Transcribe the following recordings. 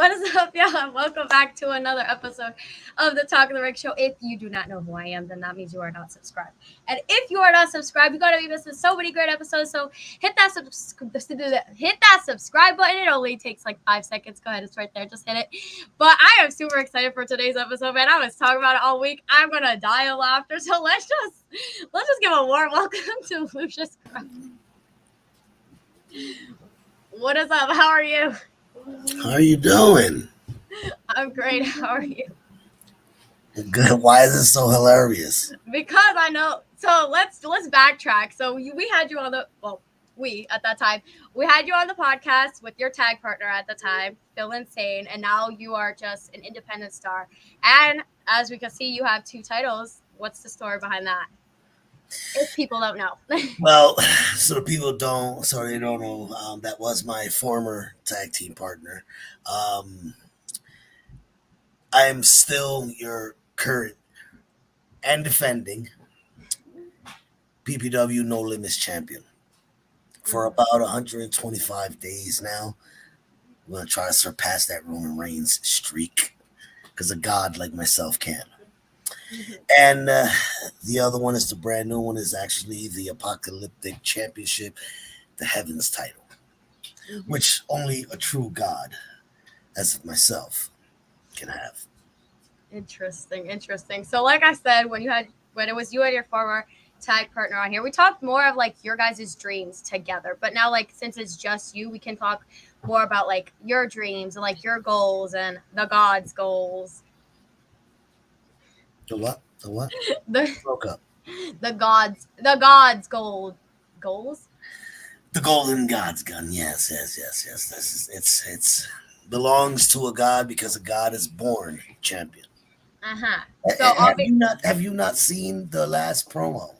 What's up, y'all? Welcome back to another episode of the Talk of the Ring Show. If you do not know who I am, then that means you are not subscribed. And if you are not subscribed, you gotta be missing so many great episodes. So hit that subscribe button. It only takes like 5 seconds. Go ahead, it's right there. Just hit it. But I am super excited for today's episode, man. I was talking about it all week. I'm gonna die of laughter. So let's just give a warm welcome to Lucius Krow. What is up? How are you? How are you doing? I'm great. How are you? Good. Why is it so hilarious? Because I know. So let's backtrack. So we had you on we at that time we had you on the podcast with your tag partner at the time, Phil Insane, and now you are just an independent star. And as we can see, you have 2 titles. What's the story behind that? If people don't know. Well, so the people don't, so they don't know, that was my former tag team partner. Um, I am still your current and defending PPW No Limits champion for about 125 days now. I'm going to try to surpass that Roman Reigns streak because a god like myself can. And the other one is the brand new one is actually the Apocalyptic Championship, the Heavens title, which only a true god, as myself, can have. Interesting. So like I said, when it was you and your former tag partner on here, we talked more of like your guys' dreams together. But now, like, since it's just you, we can talk more about like your dreams and like your goals and the gods' goals. The what? The what? the Broke up. the gods' goals. The Golden God's gun. Yes. This is it's belongs to a god because a god is born champion. So Have you not seen the last promo?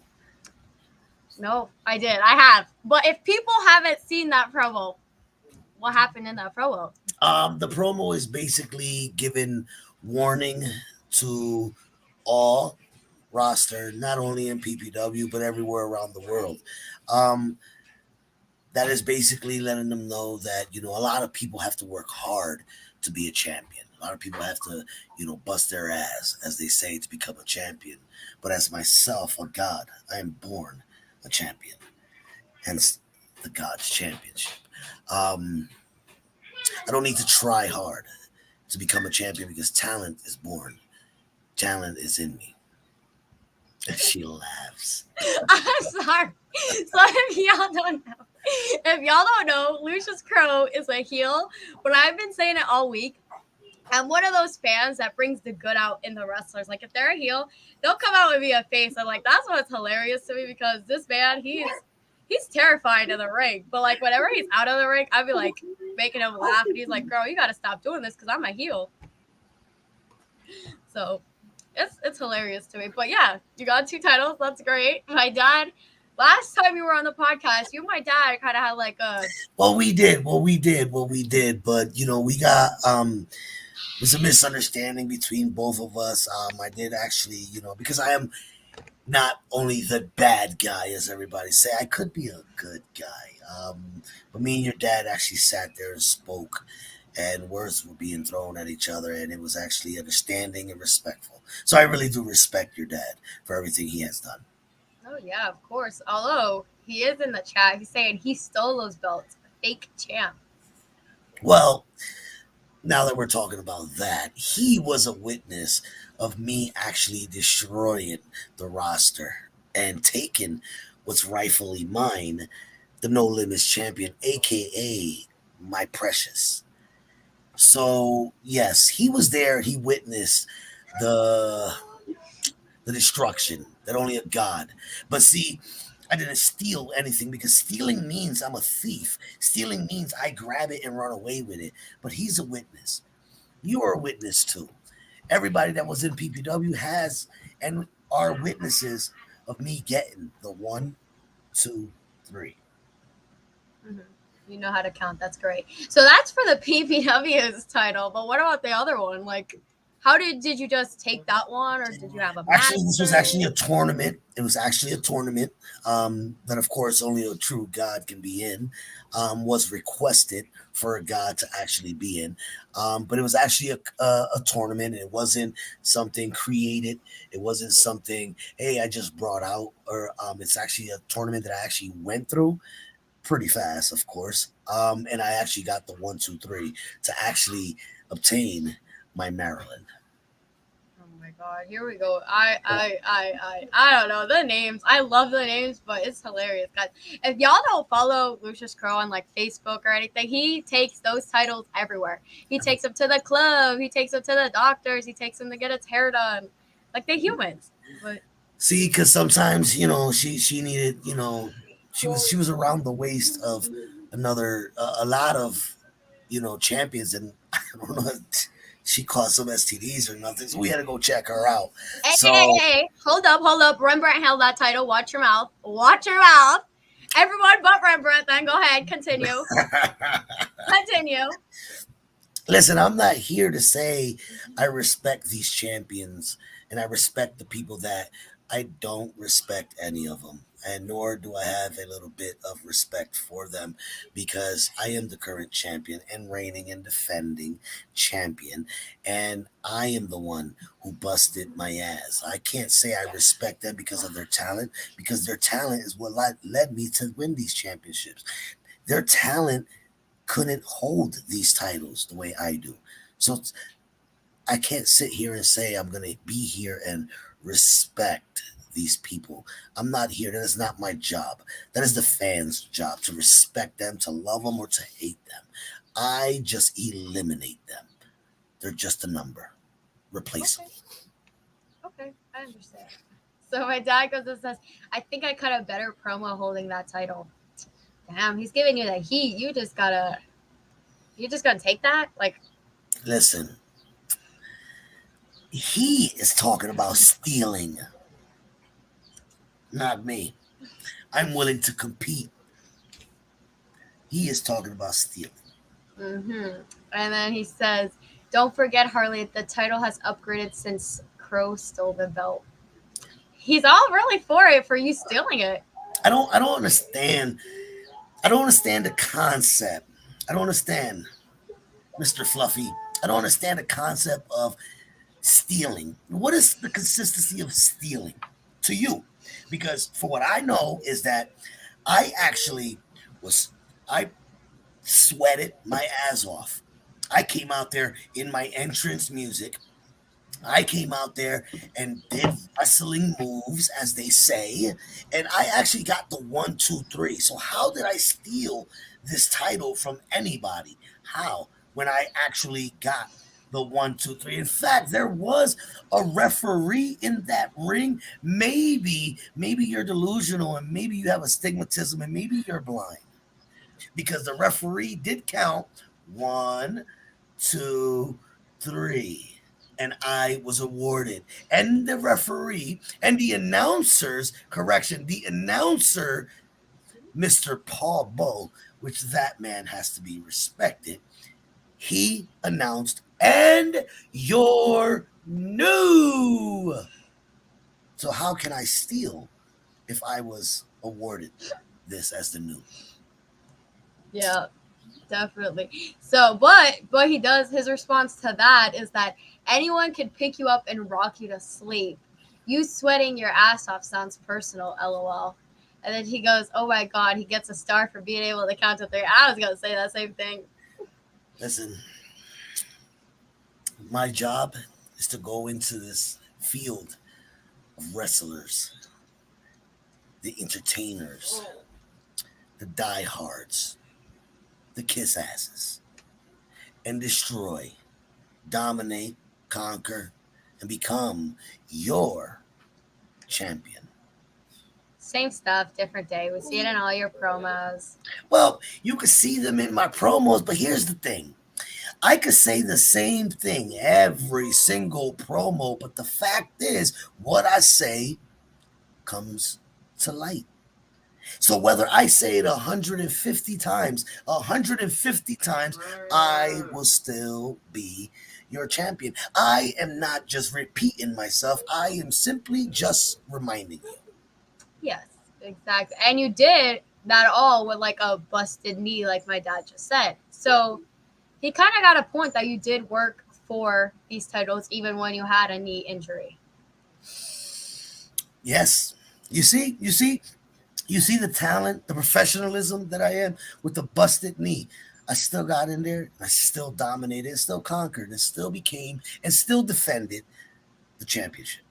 No, I did. I have. But if people haven't seen that promo, what happened in that promo? The promo is basically giving warning to all roster, not only in PPW but everywhere around the world. Um, that is basically letting them know that a lot of people have to work hard to be a champion. A lot of people have to bust their ass, as they say, to become a champion. But as myself, a god, I am born a champion, hence the God's Championship. I don't need to try hard to become a champion because talent is born. Talent is in me. And she laughs. I'm sorry. So if y'all don't know, Lucius Krow is a heel, but I've been saying it all week. I'm one of those fans that brings the good out in the wrestlers. Like, if they're a heel, they'll come out with me a face. I'm like, that's what's hilarious to me, because this man, he's terrified in the ring. But like, whenever he's out of the ring, I'd be like making him laugh, and he's like, girl, you gotta stop doing this because I'm a heel. So it's hilarious to me. But yeah, you got 2 titles. That's great. My dad, last time you were on the podcast, you and my dad kind of had like a. Well, we did. But we got there's a misunderstanding between both of us. I did actually, because I am not only the bad guy, as everybody say, I could be a good guy. But me and your dad actually sat there and spoke, and words were being thrown at each other, and it was actually understanding and respectful. So I really do respect your dad for everything he has done. Oh yeah, of course. Although he is in the chat, he's saying he stole those belts, fake champ. Well, now that we're talking about that, he was a witness of me actually destroying the roster and taking what's rightfully mine, the No Limits champion, aka my precious. So yes, he was there. He witnessed the destruction that only a god. But see, I didn't steal anything because stealing means I'm a thief. Stealing means I grab it and run away with it. But he's a witness. You are a witness too. Everybody that was in PPW has and are witnesses of me getting the 1, 2, 3. Mm-hmm. You know how to count. That's great. So that's for the PPW's title. But what about the other one? Like, How did you just take that one, or did you have a Actually, this was master? actually a tournament. It was actually a tournament that, of course, only a true god can be in. Was requested for a god to actually be in, but it was actually a tournament. It wasn't something created. It wasn't something, hey, I just brought out, or it's actually a tournament that I actually went through pretty fast, of course. And I actually got the 1, 2, 3 to actually obtain my Maryland. Oh my god, here we go. I don't know the names. I love the names, but it's hilarious, guys. If y'all don't follow Lucius Krow on like Facebook or anything, he takes those titles everywhere. He takes them to the club. He takes them to the doctors. He takes them to get his hair done, like the humans. But See, because sometimes she needed, she was around the waist of another a lot of champions, and I don't know, she caused some STDs or nothing, so we had to go check her out. hey, hey, hey, So hey, hold up, hold up. Rembrandt held that title. Watch your mouth. Watch your mouth. Everyone but Rembrandt. Then go ahead. Continue. Continue. listen, I'm not here to say I respect these champions and I respect the people that I don't respect any of them. And nor do I have a little bit of respect for them because I am the current champion and reigning and defending champion. And I am the one who busted my ass. I can't say I respect them because of their talent, because their talent is what led me to win these championships. Their talent couldn't hold these titles the way I do. So I can't sit here and say I'm going to be here and respect these people. I'm not here. That is not my job. That is the fans' job to respect them, to love them, or to hate them. I just eliminate them. They're just a number. Replace them. Okay. Okay. I understand. So my dad goes and says, I think I cut a better promo holding that title. Damn, he's giving you the heat. You just gotta take that? Like, Listen, he is talking about stealing, not me. I'm willing to compete. He is talking about stealing. mm-hmm. And then he says, don't forget, Harley, the title has upgraded since Crow stole the belt. He's all really for it for you stealing it. I don't understand. I don't understand the concept. I don't understand, Mr. Fluffy. I don't understand the concept of stealing. What is the consistency of stealing to you? Because for what I know is that I actually was I sweated my ass off. I came out there in my entrance music. I came out there and did wrestling moves, as they say, and I actually got the 1, 2, 3. So how did I steal this title from anybody? How? When I actually got the 1, 2, 3. In fact, there was a referee in that ring. Maybe you're delusional, and maybe you have astigmatism, and maybe you're blind because the referee did count 1, 2, 3, and I was awarded. And the referee and the announcers, correction, the announcer, Mr. Paul Bull, which that man has to be respected, he announced, and you're new. So how can I steal if I was awarded this as the new? Yeah, definitely. So, but he does, his response to that is that anyone can pick you up and rock you to sleep. You sweating your ass off sounds personal, lol. And then he goes, oh my god, he gets a star for being able to count to three. I was gonna say that same thing. Listen, my job is to go into this field of wrestlers, the entertainers, the diehards, the kiss asses, and destroy, dominate, conquer, and become your champion. Same stuff, different day. We see it in all your promos. Well, you can see them in my promos, but here's the thing. I could say the same thing every single promo, but the fact is, what I say comes to light. So whether I say it 150 times, 150 times, I will still be you're a champion. I am not just repeating myself. I am simply just reminding you. Yes, exactly. And you did that all with like a busted knee, like my dad just said. So he kind of got a point that you did work for these titles even when you had a knee injury. Yes. You see the talent, the professionalism that I am with the busted knee. I still got in there. I still dominated, still conquered, and still became and still defended the championship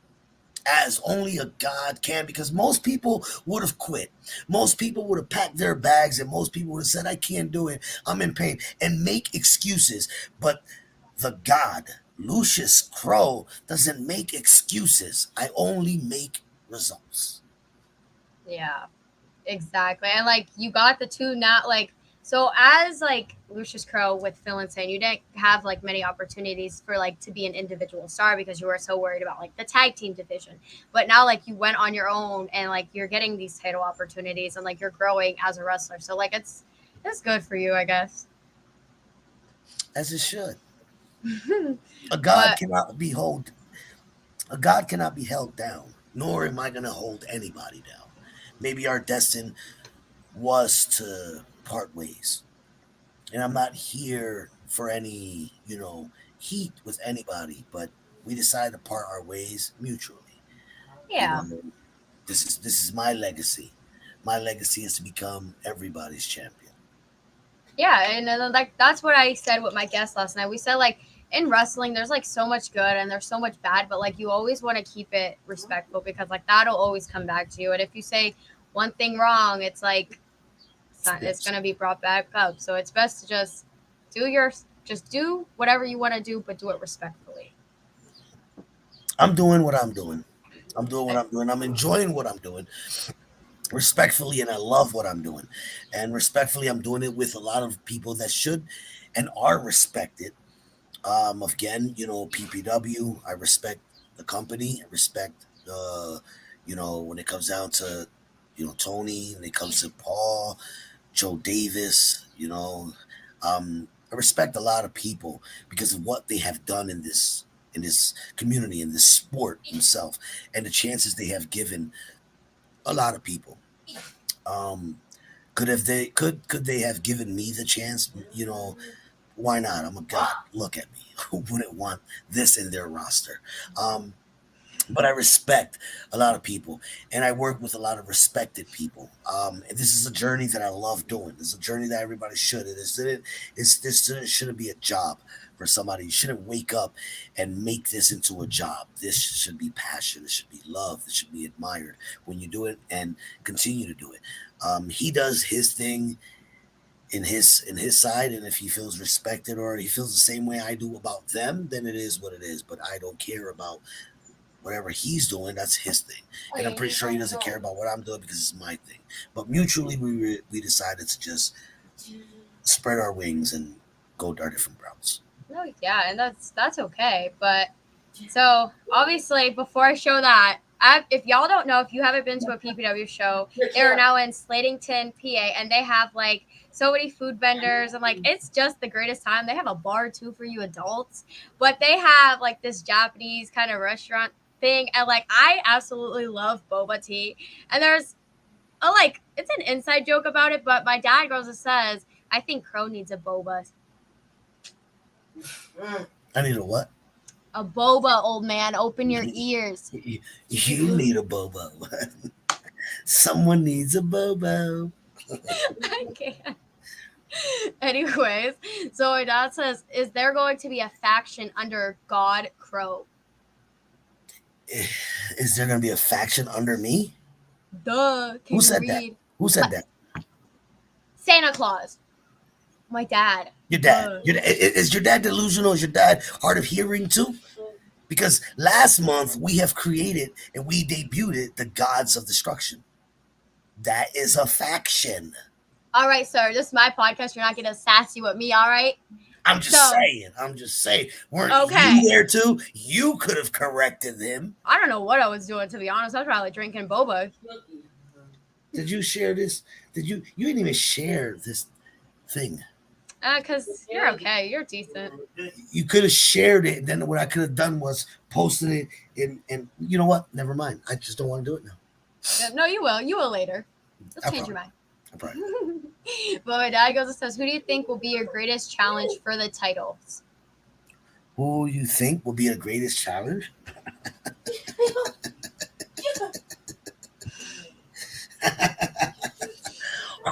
as only a God can, because most people would have quit. Most people would have packed their bags and most people would have said, I can't do it. I'm in pain and make excuses. But the God, Lucius Krow, doesn't make excuses. I only make results. Yeah. Exactly. And like you got the two not like so as like Lucius Crow with Phil and Sane, you didn't have like many opportunities for like to be an individual star because you were so worried about like the tag team division. But now like you went on your own and like you're getting these title opportunities and like you're growing as a wrestler. So like it's good for you, I guess. As it should. A God But cannot be hold a God cannot be held down, nor am I gonna hold anybody down. Maybe our destiny was to part ways. And I'm not here for any, heat with anybody, but we decided to part our ways mutually. You yeah. know, this is my legacy. My legacy is to become everybody's champion. Yeah, and then, like that's what I said with my guest last night. We said like in wrestling, there's like so much good and there's so much bad, but like you always want to keep it respectful because like that'll always come back to you. And if you say one thing wrong, it's like it's Yes. gonna be brought back up. So it's best to do your just do whatever you want to do, but do it respectfully. I'm doing what I'm doing. I'm doing what I'm doing. I'm enjoying what I'm doing respectfully, and I love what I'm doing. And respectfully, I'm doing it with a lot of people that should and are respected. Again, PPW. I respect the company. I respect when it comes down to Tony, when it comes to Paul, Joe Davis. I respect a lot of people because of what they have done in this community, in this sport themselves, and the chances they have given a lot of people. Um, could they have given me the chance? Why not? I'm a god. Look at me. Who wouldn't want this in their roster? Um, but I respect a lot of people, and I work with a lot of respected people. And this is a journey that I love doing. This is a journey that everybody should. This shouldn't be a job for somebody. You shouldn't wake up and make this into a job. This should be passion. It should be love. It should be admired when you do it and continue to do it. He does his thing in his side, and if he feels respected or he feels the same way I do about them, then it is what it is. But I don't care about whatever he's doing. That's his thing, and I'm pretty sure he doesn't care about what I'm doing because it's my thing. But mutually, we decided to just spread our wings and go our different routes. No, yeah, and that's okay. But so obviously, before I show that, if y'all don't know, if you haven't been to a PPW show, they are now in Slatington, PA, and they have like so many food vendors, and like it's just the greatest time. They have a bar too for you adults, but they have like this Japanese kind of restaurant thing, and like I absolutely love boba tea. And there's a like it's an inside joke about it, but my dad goes and says, "I think Crow needs a boba." I need a what? A boba, old man. Open your ears. You need a bobo. Someone needs a bobo. I can't. Anyways, so my dad says, "Is there going to be a faction under God Crow?" Is there going to be a faction under me? Duh. Who Can you said that? read? Who said that? Santa Claus. My dad. Your dad. Duh. Is your dad delusional? Is your dad hard of hearing too? Because last month we have created and we debuted the Gods of Destruction. That is a faction. All right, sir. This is my podcast. You're not getting sassy with me. All right. I'm just So saying. I'm just saying. Weren't you okay. there too? You could have corrected him. I don't know what I was doing to be honest. I was probably drinking boba. Did you share this? You didn't even share this thing. Because you're okay. You're decent. You could have shared it, and then what I could have done was posted it. And you know what? Never mind. I just don't want to do it now. Yeah, no, you will. You will later. Just I change probably, your mind. I probably. But my dad goes and says, "Who do you think will be your greatest challenge for the titles?" Who you think will be the greatest challenge?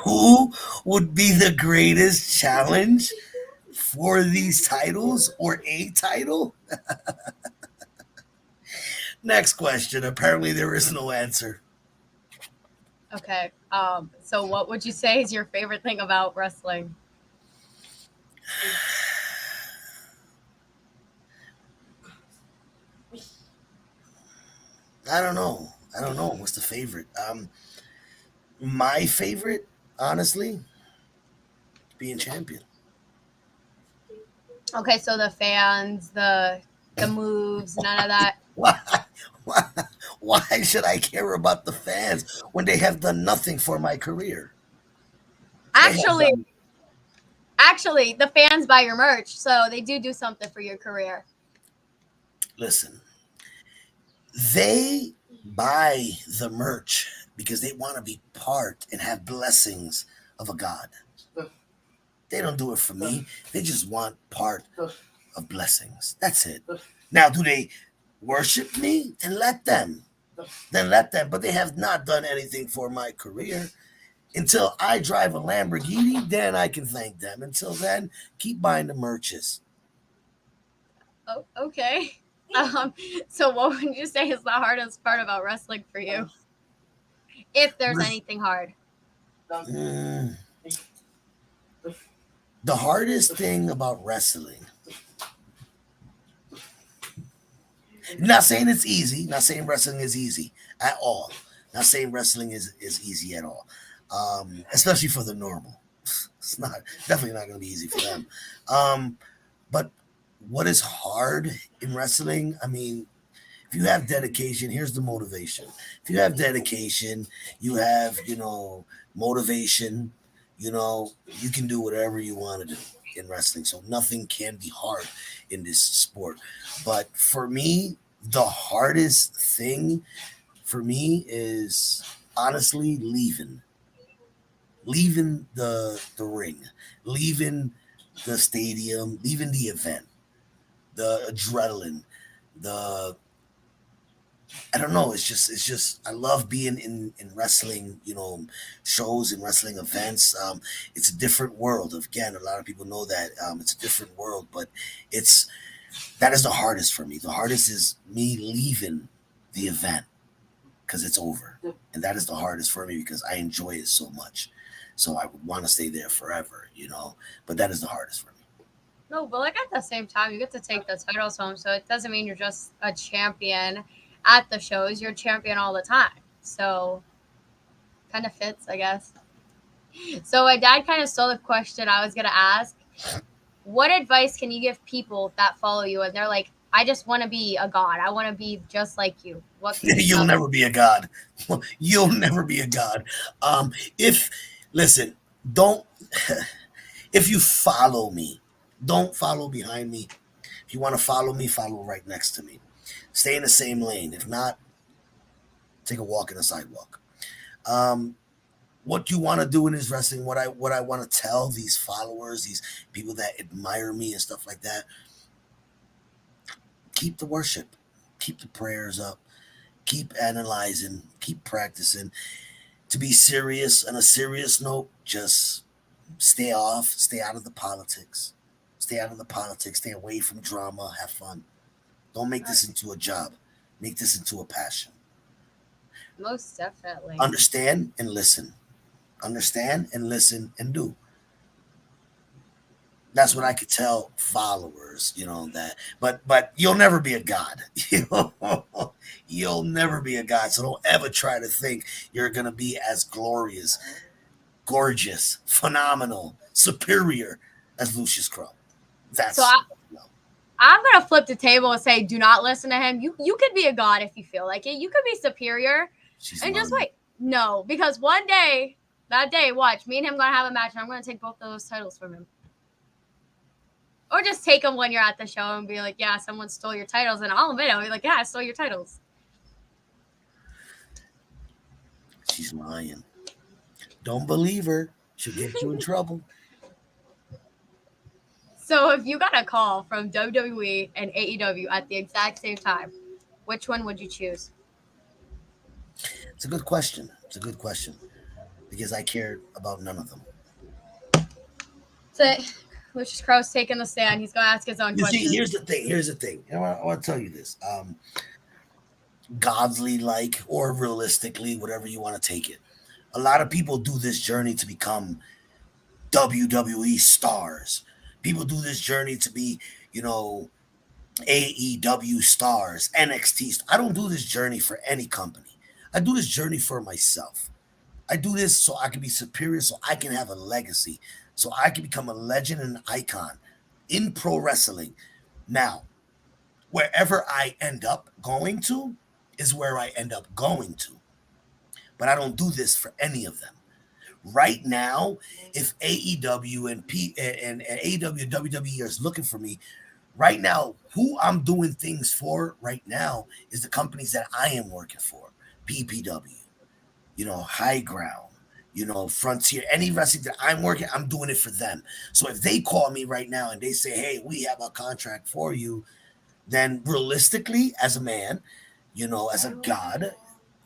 Who would be the greatest challenge for these titles or a title? Next question. Apparently, there is no answer. Okay. So what would you say is your favorite thing about wrestling? I don't know. I don't know. What's the favorite? My favorite, honestly, being champion. Okay, so the fans, the moves, none of that. Why? Why? Why should I care about the fans when they have done nothing for my career? They have Actually, done. actually, the fans buy your merch, so they do something for your career. Listen, they buy the merch because they want to be part and have blessings of a god. They don't do it for me. They just want part of blessings. That's it. Now, do they worship me? Then let them. Then let them. But they have not done anything for my career. Until I drive a Lamborghini, then I can thank them. Until then, keep buying the merches. Oh, okay. Um, so what would you say is the hardest part about wrestling for you? If there's anything hard. Mm, the hardest thing about wrestling, not saying it's easy, not saying wrestling is easy at all. Not saying wrestling is easy at all. Especially for the normal. It's not definitely not going to be easy for them. Um, but what is hard in wrestling? I mean, if you have dedication, here's the motivation. If you have dedication, you have, motivation, you can do whatever you want to do in wrestling. So nothing can be hard in this sport. But for me, the hardest thing for me is honestly leaving the ring, leaving the stadium, leaving the event, the adrenaline, the I don't know. It's just I love being in wrestling, shows and wrestling events. It's a different world. Again, a lot of people know that it's a different world, but it's that is the hardest for me. The hardest is me leaving the event because it's over, and that is the hardest for me because I enjoy it so much. So I would want to stay there forever. But that is the hardest for me. No, but like at the same time, you get to take the titles home, so it doesn't mean you're just a champion at the shows. You're a champion all the time. So kind of fits, I guess. So my dad kind of stole the question I was gonna ask. What advice can you give people that follow you and they're like, I just want to be a god. I want to be just like you. What can you You'll tell them? never be a god. You'll never be a god. If listen, don't if you follow me, don't follow behind me. If you want to follow me, follow right next to me. Stay in the same lane. If not, take a walk in the sidewalk. Um, what you want to do in this wrestling, what I want to tell these followers, these people that admire me and stuff like that, keep the worship, keep the prayers up, keep analyzing, keep practicing. To be serious on a serious note, just stay out of the politics. Stay out of the politics, stay away from drama, have fun. Don't make this into a job. Make this into a passion. Most definitely. Understand and listen. Understand and listen and do. That's what I could tell followers, that but you'll never be a god. You'll never be a god. So don't ever try to think you're gonna be as glorious, gorgeous, phenomenal, superior as Lucius Krow. So That's no. I'm gonna flip the table and say, do not listen to him. You could be a god if you feel like it. You could be superior, She's and just lying. wait. No, because one day, that day, watch me and him gonna have a match, and I'm gonna take both of those titles from him. just take them when you're at the show and be like, yeah, someone stole your titles, and I'll admit it. I'll be like, yeah, I stole your titles. She's lying. Don't believe her. She'll get you in trouble. So if you got a call from WWE and AEW at the exact same time, which one would you choose? It's a good question. It's a good question because I care about none of them. So Lucius Krow's taking the stand. He's gonna ask his own You see, question. here's the thing. Here's the thing. I want to tell you this. Godly like or realistically, whatever you want to take it. A lot of people do this journey to become WWE stars. People do this journey to be, you know, AEW stars, NXT. I don't do this journey for any company. I do this journey for myself. I do this so I can be superior, so I can have a legacy, so I can become a legend and an icon in pro wrestling. Now, wherever I end up going to is where I end up going to. But I don't do this for any of them. Right now, if AEW and AEW WWE is looking for me, right now, who I'm doing things for right now is the companies that I am working for. PPW, High Ground, Frontier, any wrestling that I'm working, I'm doing it for them. So if they call me right now and they say, hey, we have a contract for you, then realistically, as a man, as a god,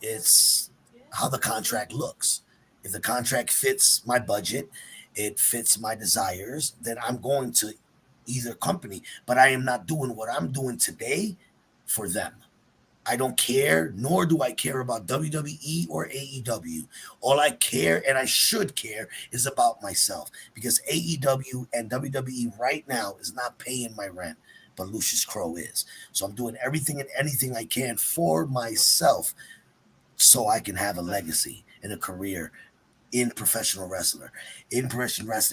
it's how the contract looks. If the contract fits my budget, it fits my desires, then I'm going to either company, but I am not doing what I'm doing today for them. I don't care, nor do I care about WWE or AEW. All I care and I should care is about myself because AEW and WWE right now is not paying my rent, but Lucius Krow is. So I'm doing everything and anything I can for myself so I can have a legacy and a career in professional wrestling.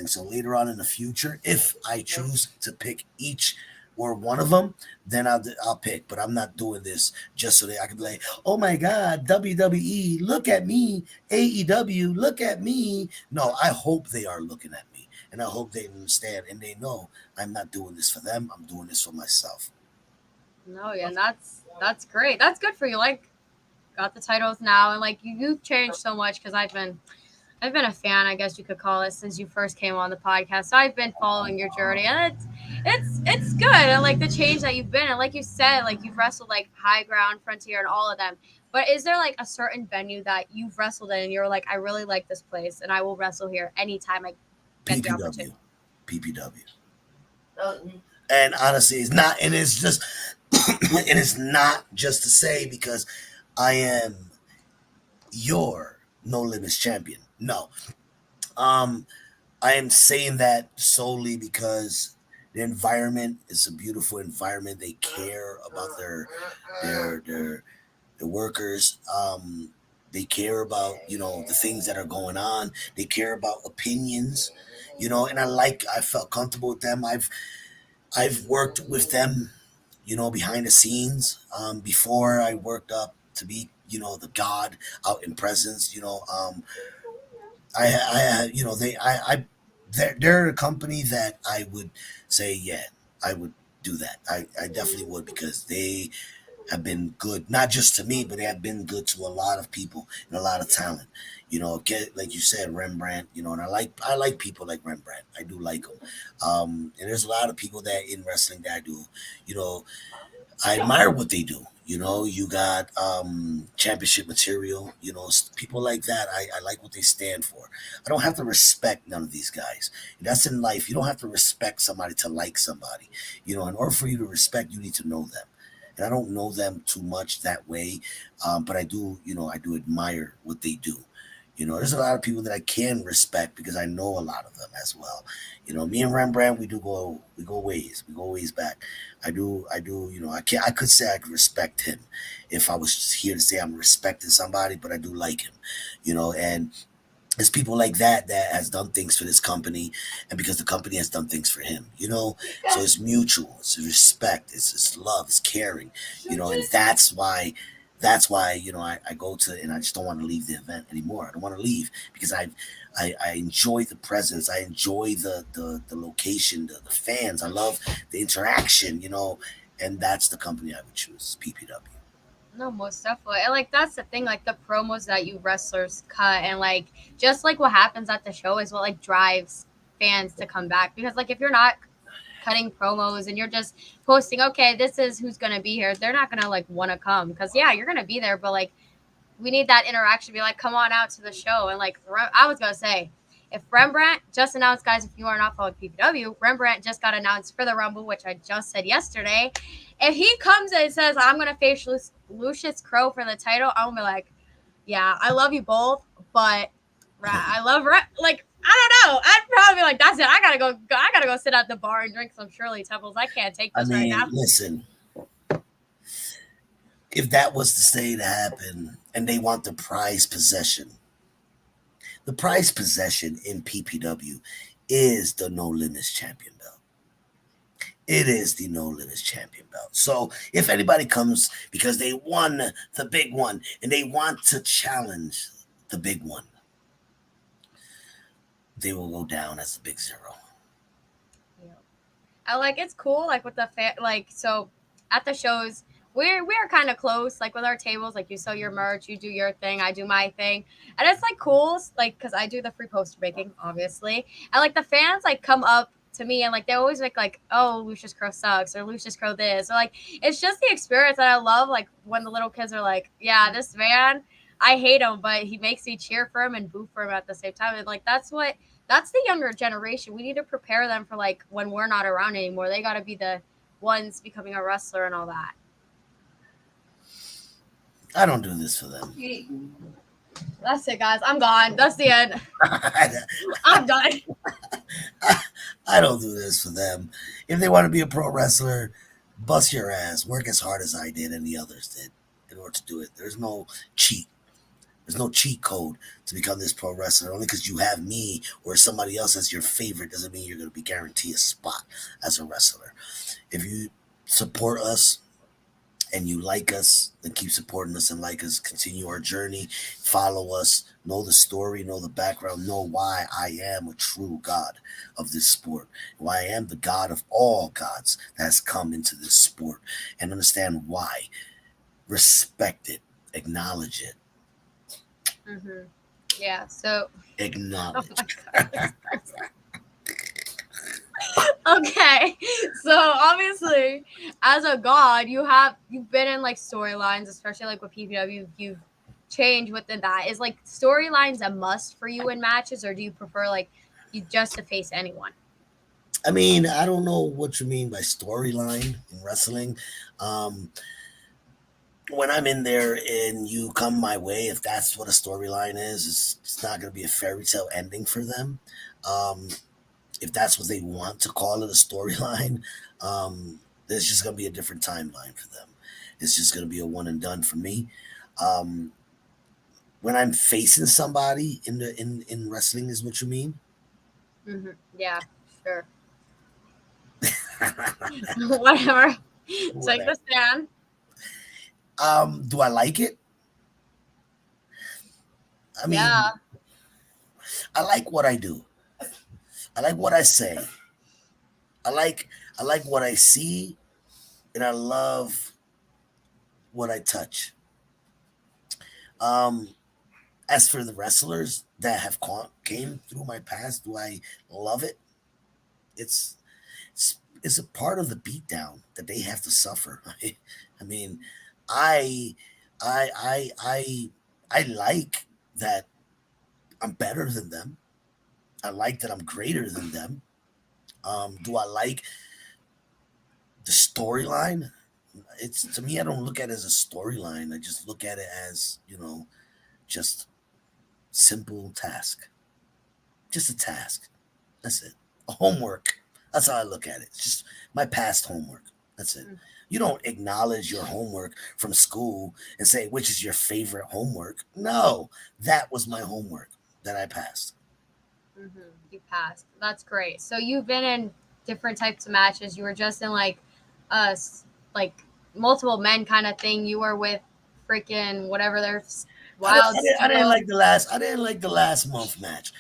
So later on in the future, if I choose to pick each or one of them, then I'll pick. But I'm not doing this just so that I can be like, oh my God, WWE, look at me, AEW, look at me. No, I hope they are looking at me, and I hope they understand and they know I'm not doing this for them. I'm doing this for myself. No, yeah, and that's great. That's good for you. Like, got the titles now, and like you've changed so much because I've been a fan, I guess you could call it, since you first came on the podcast. So I've been following your journey, and it's good. And like the change that you've been, and like you said, like you've wrestled like High Ground, Frontier, and all of them. But is there like a certain venue that you've wrestled in, and you're like, I really like this place, and I will wrestle here anytime I get the opportunity? PPW, PPW, and honestly, it's not, and it's just, and it's not just to say because I am your No Limits champion. No, um, I am saying that solely because the environment is a beautiful environment. They care about their their their workers. They care about the things that are going on. They care about opinions. And I felt comfortable with them. I've worked with them, behind the scenes. Before I worked up to be, the god out in presence. They're a company that I would say, yeah, I would do that. I definitely would because they have been good, not just to me, but they have been good to a lot of people and a lot of talent. Get like you said, Rembrandt. And I like people like Rembrandt. I do like them. And there's a lot of people that in wrestling that I do. You know, I admire what they do. You got championship material. People like that. I like what they stand for. I don't have to respect none of these guys. That's in life. You don't have to respect somebody to like somebody. In order for you to respect, you need to know them. And I don't know them too much that way, but I do. I do admire what they do. There's a lot of people that I can respect because I know a lot of them as well. Me and Rembrandt, we go ways back. I do. I could say I could respect him if I was here to say I'm respecting somebody, but I do like him. And it's people like that has done things for this company, and because the company has done things for him. So it's mutual. It's respect. It's love. It's caring. And that's why. That's why I go to, and I just don't want to leave the event anymore. I don't want to leave because I enjoy the presence. I enjoy the location, the fans. I love the interaction, and that's the company I would choose, PPW. No, most definitely. And like that's the thing, like the promos that you wrestlers cut and like just like what happens at the show is what like drives fans to come back. Because like if you're not cutting promos and you're just posting, okay, this is who's gonna be here, they're not gonna like wanna come. Cause yeah, you're gonna be there, but like we need that interaction. Be like, come on out to the show. And like I was gonna say, if Rembrandt just announced, guys, if you are not following PPW, Rembrandt just got announced for the Rumble, which I just said yesterday. If he comes and says, I'm gonna face Lucius Krow for the title, I'm gonna be like, yeah, I love you both, but I love like I don't know. I'd probably be like, that's it. I gotta go. I gotta go sit at the bar and drink some Shirley Temples. I can't take I this right now. mean, listen, if that was to stay to happen, and they want the prize possession in PPW is the No Limits champion belt. It is the No Limits champion belt. So if anybody comes because they won the big one and they want to challenge the big one, they will go down as the big zero. Yeah. I like it's cool like with the like so at the shows we're kind of close like with our tables like you sell your merch, you do your thing, I do my thing, and it's like cool like because I do the free poster making obviously, and like the fans like come up to me and like they always like oh Lucius Crow sucks or Lucius Crow this or like it's just the experience that I love like when the little kids are like yeah this man I hate him but he makes me cheer for him and boo for him at the same time, and like that's the younger generation. We need to prepare them for like when we're not around anymore. They got to be the ones becoming a wrestler and all that. I don't do this for them. That's it, guys. I'm gone. That's the end. I'm done. I don't do this for them. If they want to be a pro wrestler, bust your ass. Work as hard as I did and the others did in order to do it. Cheat. There's no cheat code to become this pro wrestler. Only because you have me or somebody else as your favorite doesn't mean you're going to be guaranteed a spot as a wrestler. If you support us and you like us, then keep supporting us and like us. Continue our journey. Follow us. Know the story. Know the background. Know why I am a true God of this sport. Why I am the God of all gods that has come into this sport. And understand why. Respect it. Acknowledge it. Mm-hmm. Yeah. So. Oh Acknowledge. my god. Okay. So obviously, as a god, you've been in like storylines, especially like with PPW. You've changed within that. Is like storylines a must for you in matches, or do you prefer like you just to face anyone? I mean, I don't know what you mean by storyline in wrestling. Um, when I'm in there and you come my way, if that's what a storyline is, it's not going to be a fairy tale ending for them. Um, if that's what they want to call it a storyline, there's just going to be a different timeline for them. It's just going to be a one and done for me. Um, when I'm facing somebody in wrestling, is what you mean? Mm-hmm. Yeah. Sure. Whatever. Take Whatever. the stand. Do I like it? I mean, Yeah. I like what I do. I like what I say. I like I like what I see, and I love what I touch. Um, as for the wrestlers that have came through my past, do I love it? It's it's a part of the beatdown that they have to suffer. I mean, I I I I I like that I'm better than them. I like that I'm greater than them. Do I like the storyline? It's to me, I don't look at it as a storyline. I just look at it as just simple task, just a task. That's it. A homework. That's how I look at it. It's just my past homework. That's it. You don't acknowledge your homework from school and say which is your favorite homework. No, that was my homework that I passed. Mm-hmm. You passed. That's great. So you've been in different types of matches. You were just in like us, like multiple men kind of thing. You were with freaking whatever their I, don't- wild I didn't steel. like the last. I didn't like the last month match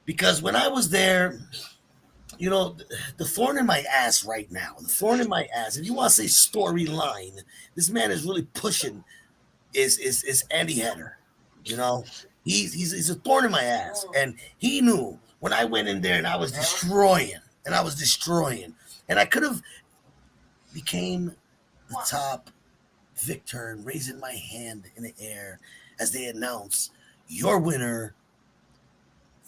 because when I was there, the thorn in my ass right now. The thorn in my ass. If you want to say storyline, this man is really pushing. Is Andy Header? You know, he's a thorn in my ass, and he knew when I went in there and I was destroying, and I could have became the top victor and raising my hand in the air as they announce your winner,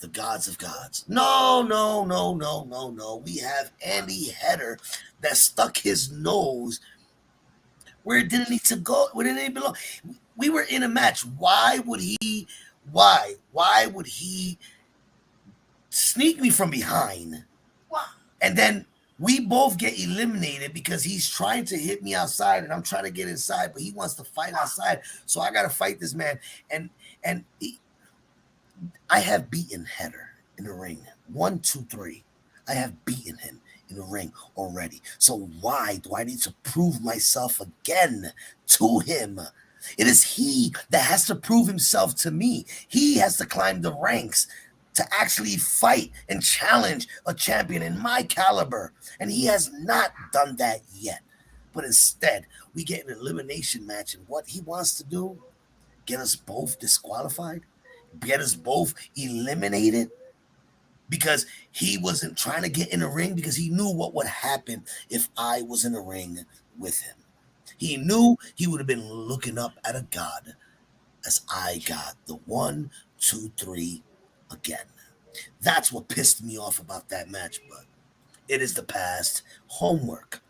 the gods of gods. No, no, no, no, no, no. We have Andy Header that stuck his nose where it didn't need to go, where it didn't belong. We were in a match. Why would he? Why? Why would he sneak me from behind? And then we both get eliminated because he's trying to hit me outside and I'm trying to get inside, but he wants to fight outside. So I got to fight this man. And I have beaten Header in the ring. 1, 2, 3. I have beaten him in the ring already. So why do I need to prove myself again to him? It is he that has to prove himself to me. He has to climb the ranks to actually fight and challenge a champion in my caliber. And he has not done that yet. But instead, we get an elimination match. And what he wants to do, get us both disqualified, get us both eliminated because he wasn't trying to get in the ring because he knew what would happen if I was in the ring with him. He knew he would have been looking up at a god as I got the 1, 2, 3 again. That's what pissed me off about that match, but it is the past. Homework.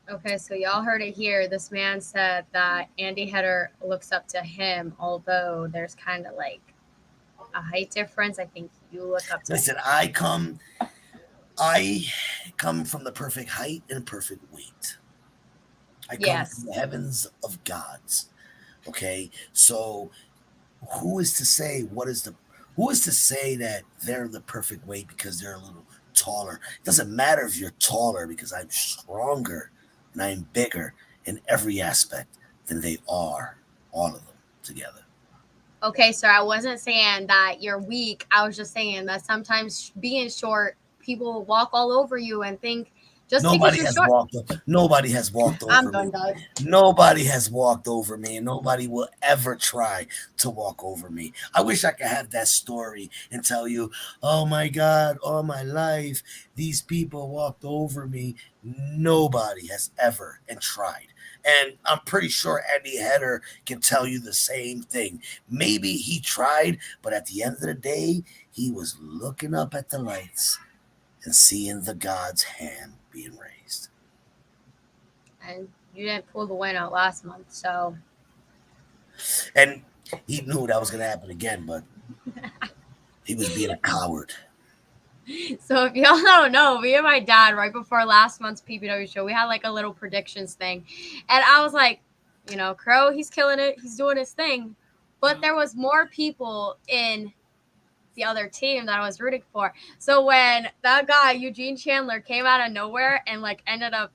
Okay, so y'all heard it here. This man said that Andy Header looks up to him, although there's kind of like a height difference. I think you look up to him. Listen, I come from the perfect height and perfect weight. I come Yes. from the heavens of gods. Okay, so who is to say who is to say that they're the perfect weight because they're a little taller? It doesn't matter if you're taller because I'm stronger and I'm bigger in every aspect than they are, all of them together. Okay, sir, I wasn't saying that you're weak. I was just saying that sometimes being short, people walk all over you and think just because Nobody you're has short. walked. Nobody has walked I'm over me. done, Doug. Nobody has walked over me, and nobody will ever try to walk over me. I wish I could have that story and tell you, oh my God, all my life, these people walked over me. Nobody has ever and tried. And I'm pretty sure Andy Header can tell you the same thing. Maybe he tried, but at the end of the day, he was looking up at the lights and seeing the God's hand being raised. And you didn't pull the win out last month, so And he knew that was going to happen again, but he was being a coward. so if y'all don't know, me and my dad right before last month's PPW show, we had like a little predictions thing, and I was like, Crow, he's killing it, he's doing his thing, but there was more people in the other team that I was rooting for. So when that guy Eugene Chandler came out of nowhere and like ended up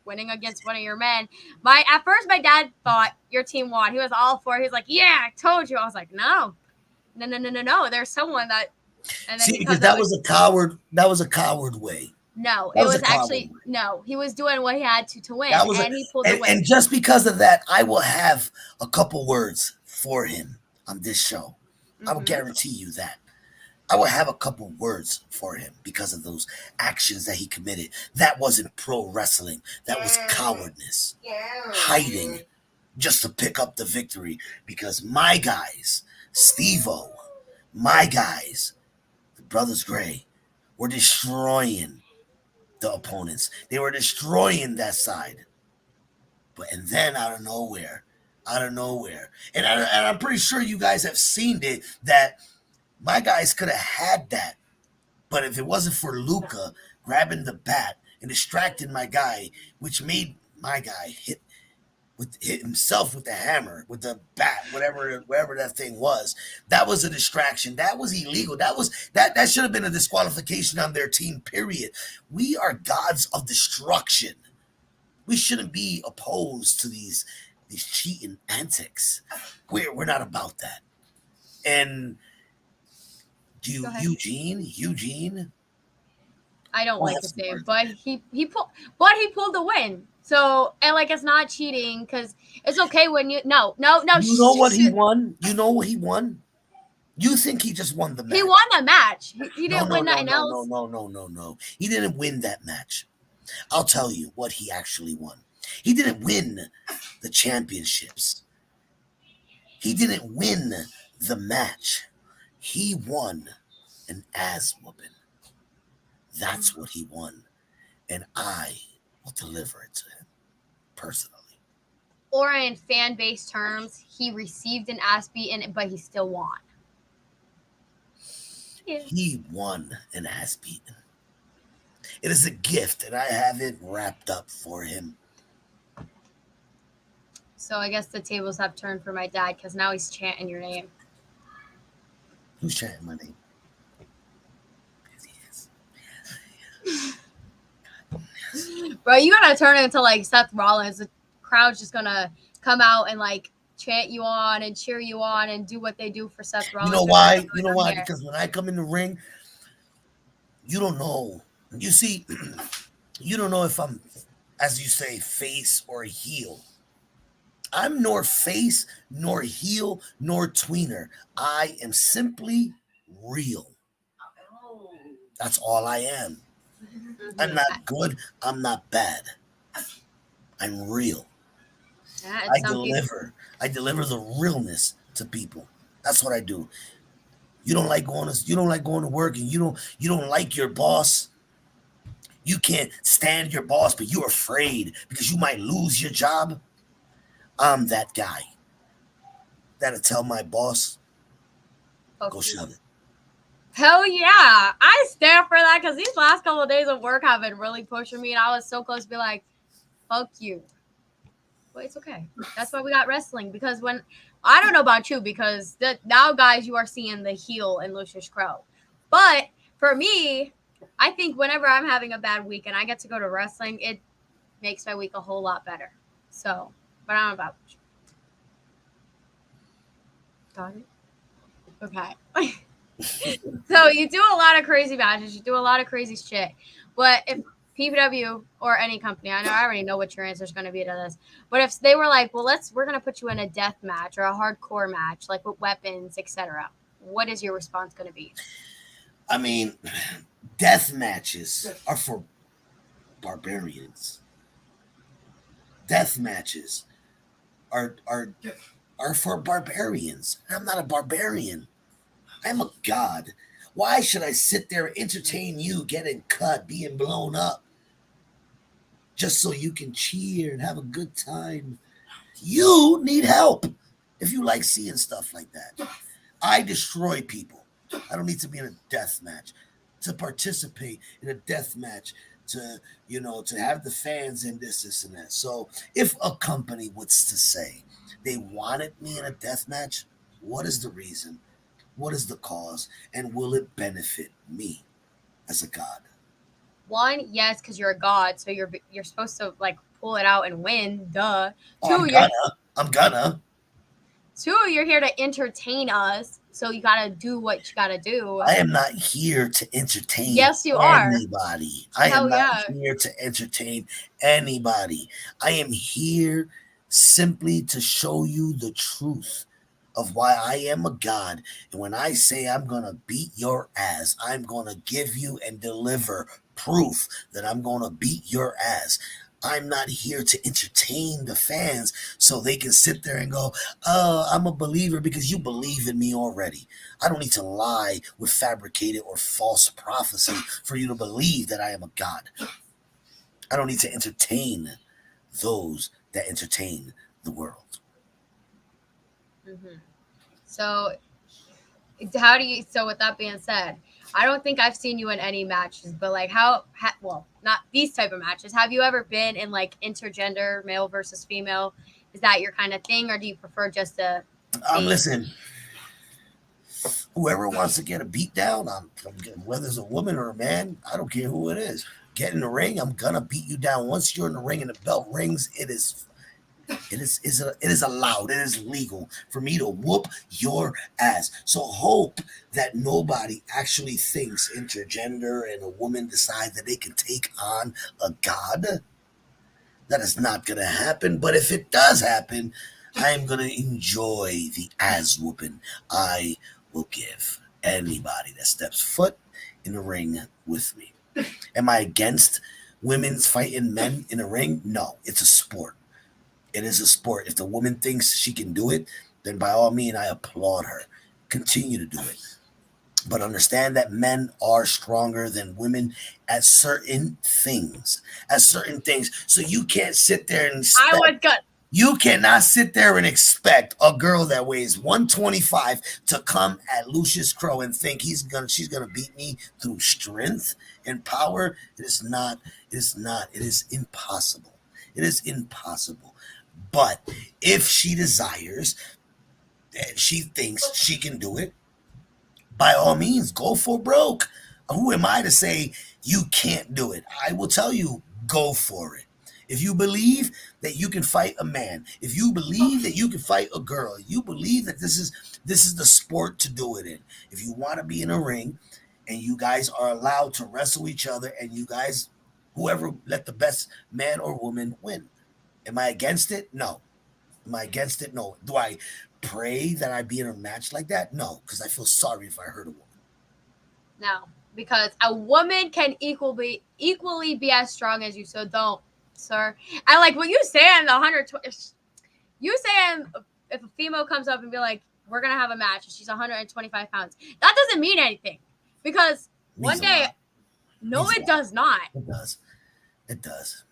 winning against one of your men, at first my dad thought your team won. He was all for it. He was like, "Yeah, I told you." I was like, "No, no, no, no, no, no. There's someone that." And then See, he because comes out that with, was a coward. That was a coward way. no, That it was a was coward actually way. no. He was doing what he had to win, That was a, and he pulled the win. and just because of that, I will have a couple words for him on this show. I will guarantee you that. I will have a couple words for him because of those actions that he committed. That wasn't pro wrestling. That was cowardness, hiding just to pick up the victory. Because my guys, Steve-O, my guys, the Brothers Gray, were destroying the opponents. They were destroying that side. And then out of nowhere, and I'm pretty sure you guys have seen it that my guys could have had that. But if it wasn't for Luca grabbing the bat and distracting my guy, which made my guy hit himself with the hammer, with the bat, whatever that thing was, that was a distraction. That was illegal. That should have been a disqualification on their team, period. We are gods of destruction. We shouldn't be opposed to these these cheating antics. We're not about that. And Go ahead. Eugene, I don't I like have his some name, words. but he pulled the win. So and like it's not cheating because it's okay when you no You know what he won? You know what he won? You think he just won the he won match? the match. He No, didn't no, win no, nothing no, no, else. no, no, no, no. He didn't win that match. I'll tell you what he actually won. He didn't win the championships. He didn't win the match. He won an ass whooping. That's what he won. And I will deliver it to him personally. Or in fan base terms, he received an ass beating, but he still won. Yeah. He won an ass beating. It is a gift, and I have it wrapped up for him. So I guess the tables have turned for my dad because now he's chanting your name. Who's chanting my name? Bro, you gotta turn it into like Seth Rollins. The crowd's just gonna come out and like chant you on and cheer you on and do what they do for Seth You know Rollins whenever why? You like know I'm why? here. Because when I come in the ring, you don't know. You see, you don't know if I'm, as you say, face or heel. I'm nor face, nor heel, nor tweener. I am simply real. That's all I am. I'm Mm-hmm. not good. I'm not bad. I'm real. Yeah, and I some people. deliver. I deliver the realness to people. That's what I do. You don't like going to work, and you don't like your boss. You can't stand your boss, but you're afraid because you might lose your job. I'm that guy that'll tell my boss, Fuck go you. shove it. Hell yeah, I stand for that because these last couple of days of work have been really pushing me, and I was so close to be like, "Fuck you," but it's okay. That's why we got wrestling because when I don't know about you because now guys you are seeing the heel in Lucius Krow, but for me, I think whenever I'm having a bad week and I get to go to wrestling, it makes my week a whole lot better. So, but I don't know about you. Got it. Okay. So you do a lot of crazy matches, you do a lot of crazy shit. But if PPW or any company, I know I already know what your answer is going to be to this. But if they were like, well, we're going to put you in a death match or a hardcore match, like with weapons, etc., what is your response going to be? I mean, death matches are for barbarians. Death matches are are are for barbarians. I'm not a barbarian. I'm a god. Why should I sit there and entertain you getting cut, being blown up, just so you can cheer and have a good time? You need help if you like seeing stuff like that. I destroy people. I don't need to be in a death match. To participate in a death match, to have the fans and this, and that. So if a company was to say they wanted me in a death match, what is the reason? What is the cause? And will it benefit me as a god? One, yes, because you're a god, so you're supposed to like pull it out and win. Duh. Oh, I'm Two, you're gonna. I'm gonna. two, you're here to entertain us, so you gotta do what you gotta do. I am not here to entertain Yes, you are. anybody. I am Hell not yeah. here to entertain anybody. I am here simply to show you the truth of why I am a god. And when I say I'm going to beat your ass, I'm going to give you and deliver proof that I'm going to beat your ass. I'm not here to entertain the fans so they can sit there and go, oh, I'm a believer because you believe in me already. I don't need to lie with fabricated or false prophecy for you to believe that I am a God. I don't need to entertain those that entertain the world. Mm-hmm. So how do you? So with that being said, I don't think I've seen you in any matches, but like well, not these type of matches. Have you ever been in like intergender, male versus female? Is that your kind of thing, or do you prefer just a face? Listen, whoever wants to get a beat down, whether it's a woman or a man, I don't care who it is. Get in the ring, I'm gonna beat you down. Once you're in the ring and the bell rings, it is It is allowed. It is legal for me to whoop your ass. So hope that nobody actually thinks intergender and a woman decides that they can take on a god. That is not going to happen. But if it does happen, I am going to enjoy the ass whooping I will give anybody that steps foot in the ring with me. Am I against women's fighting men in a ring? No, it's a sport. It is a sport. If the woman thinks she can do it, then by all means, I applaud her. Continue to do it. But understand that men are stronger than women at certain things. At certain things. So you can't sit there and I expect was good. you cannot sit there and expect a girl that weighs 125 to come at Lucius Krow and think she's gonna beat me through strength and power. It is not. It is not. It is impossible. It is impossible. But if she desires and she thinks she can do it, by all means, go for broke. Who am I to say you can't do it? I will tell you, go for it. If you believe that you can fight a man, if you believe that you can fight a girl, you believe that this is the sport to do it in. If you want to be in a ring and you guys are allowed to wrestle each other and you guys whoever let the best man or woman win. Am I against it? No. Am I against it? No. Do I pray that I be in a match like that? No, because I feel sorry if I hurt a woman. No, because a woman can equally be as strong as you. So don't, sir. I like what you saying. The 120. You saying if a female comes up and be like, "We're gonna have a match," and she's 125 pounds. That doesn't mean anything because one Means a day, lot. no, Means a it lot. does not. It does. It does.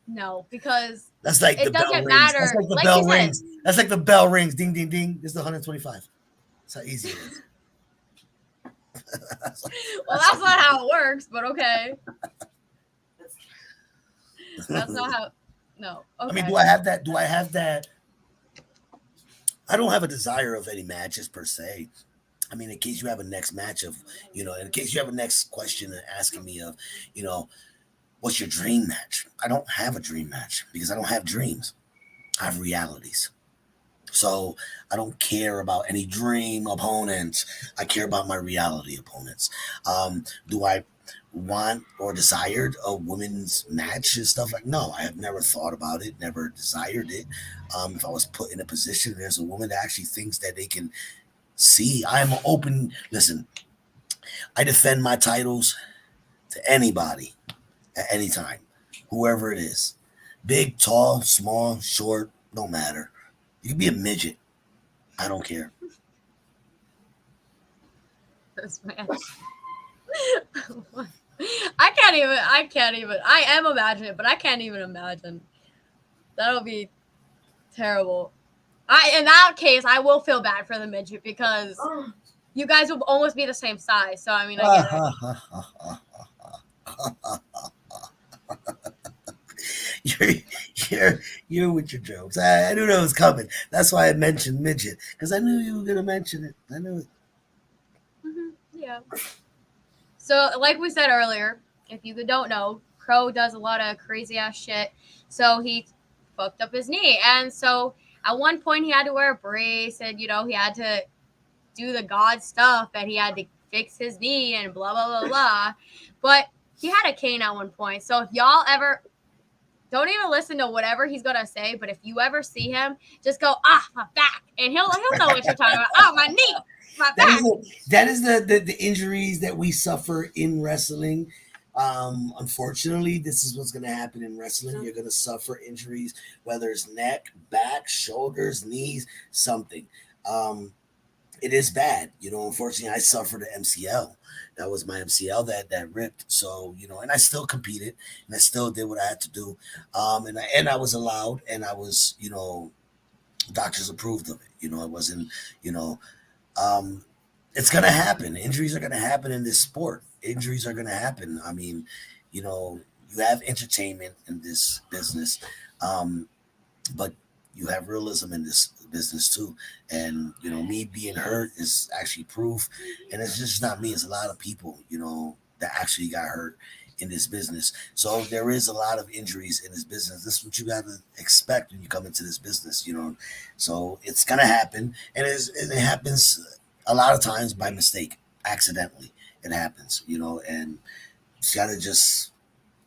No, because That's like the it bell doesn't rings. That's matter. like the Like you bell said, rings. That's like the bell rings. Ding, ding, ding. This is the 125. That's how easy it is. well, that's not how it works. But okay, that's not how. No, I mean, okay. do I have that? Do I have that? I don't have a desire of any matches per se. I mean, in case you have a next match of, in case you have a next question asking me of, you know, what's your dream match? I don't have a dream match because I don't have dreams. I have realities. So I don't care about any dream opponents. I care about my reality opponents. Do I want or desired a women's match and stuff like? No, I have never thought about it, never desired it. If I was put in a position, there's a woman that actually thinks that they can see. I'm open. Listen, I defend my titles to anybody at any time, whoever it is. Big, tall, small, short, don't matter. You can be a midget. I don't care. This man. I can't even. I can't even. I am imagining it, but I can't even imagine. That'll be terrible. In that case, I will feel bad for the midget because you guys will almost be the same size. So I mean, I get it. you're, you're with your jokes. I knew that was coming. That's why I mentioned midget because I knew you were gonna mention it. I knew it. Yeah. So, like we said earlier, if you don't know, Crow does a lot of crazy ass shit. So he fucked up his knee, and so at one point he had to wear a brace, and he had to do the god stuff, and he had to fix his knee, and blah blah blah blah. But he had a cane at one point. So if y'all ever don't even listen to whatever he's gonna say, but if you ever see him, just go my back, and he'll know what you're talking about. Oh, my knee, my back. That is the injuries that we suffer in wrestling. Unfortunately, this is what's going to happen in wrestling. You're going to suffer injuries, whether it's neck, back, shoulders, knees, something. It is bad. Unfortunately, I suffered an MCL. That was my MCL that ripped. So, and I still competed and I still did what I had to do. And I was allowed and I was, doctors approved of it. It wasn't, you know, um, it's gonna happen. Injuries are gonna happen in this sport. Injuries are gonna happen. I mean, you have entertainment in this business, um, but you have realism in this business too. And me being hurt is actually proof. And it's just not me. It's a lot of people, that actually got hurt in this business. So there is a lot of injuries in this business. This is what you got to expect when you come into this business, you know. So it's gonna happen, and it happens a lot of times by mistake, accidentally. It happens, you know, and you got to just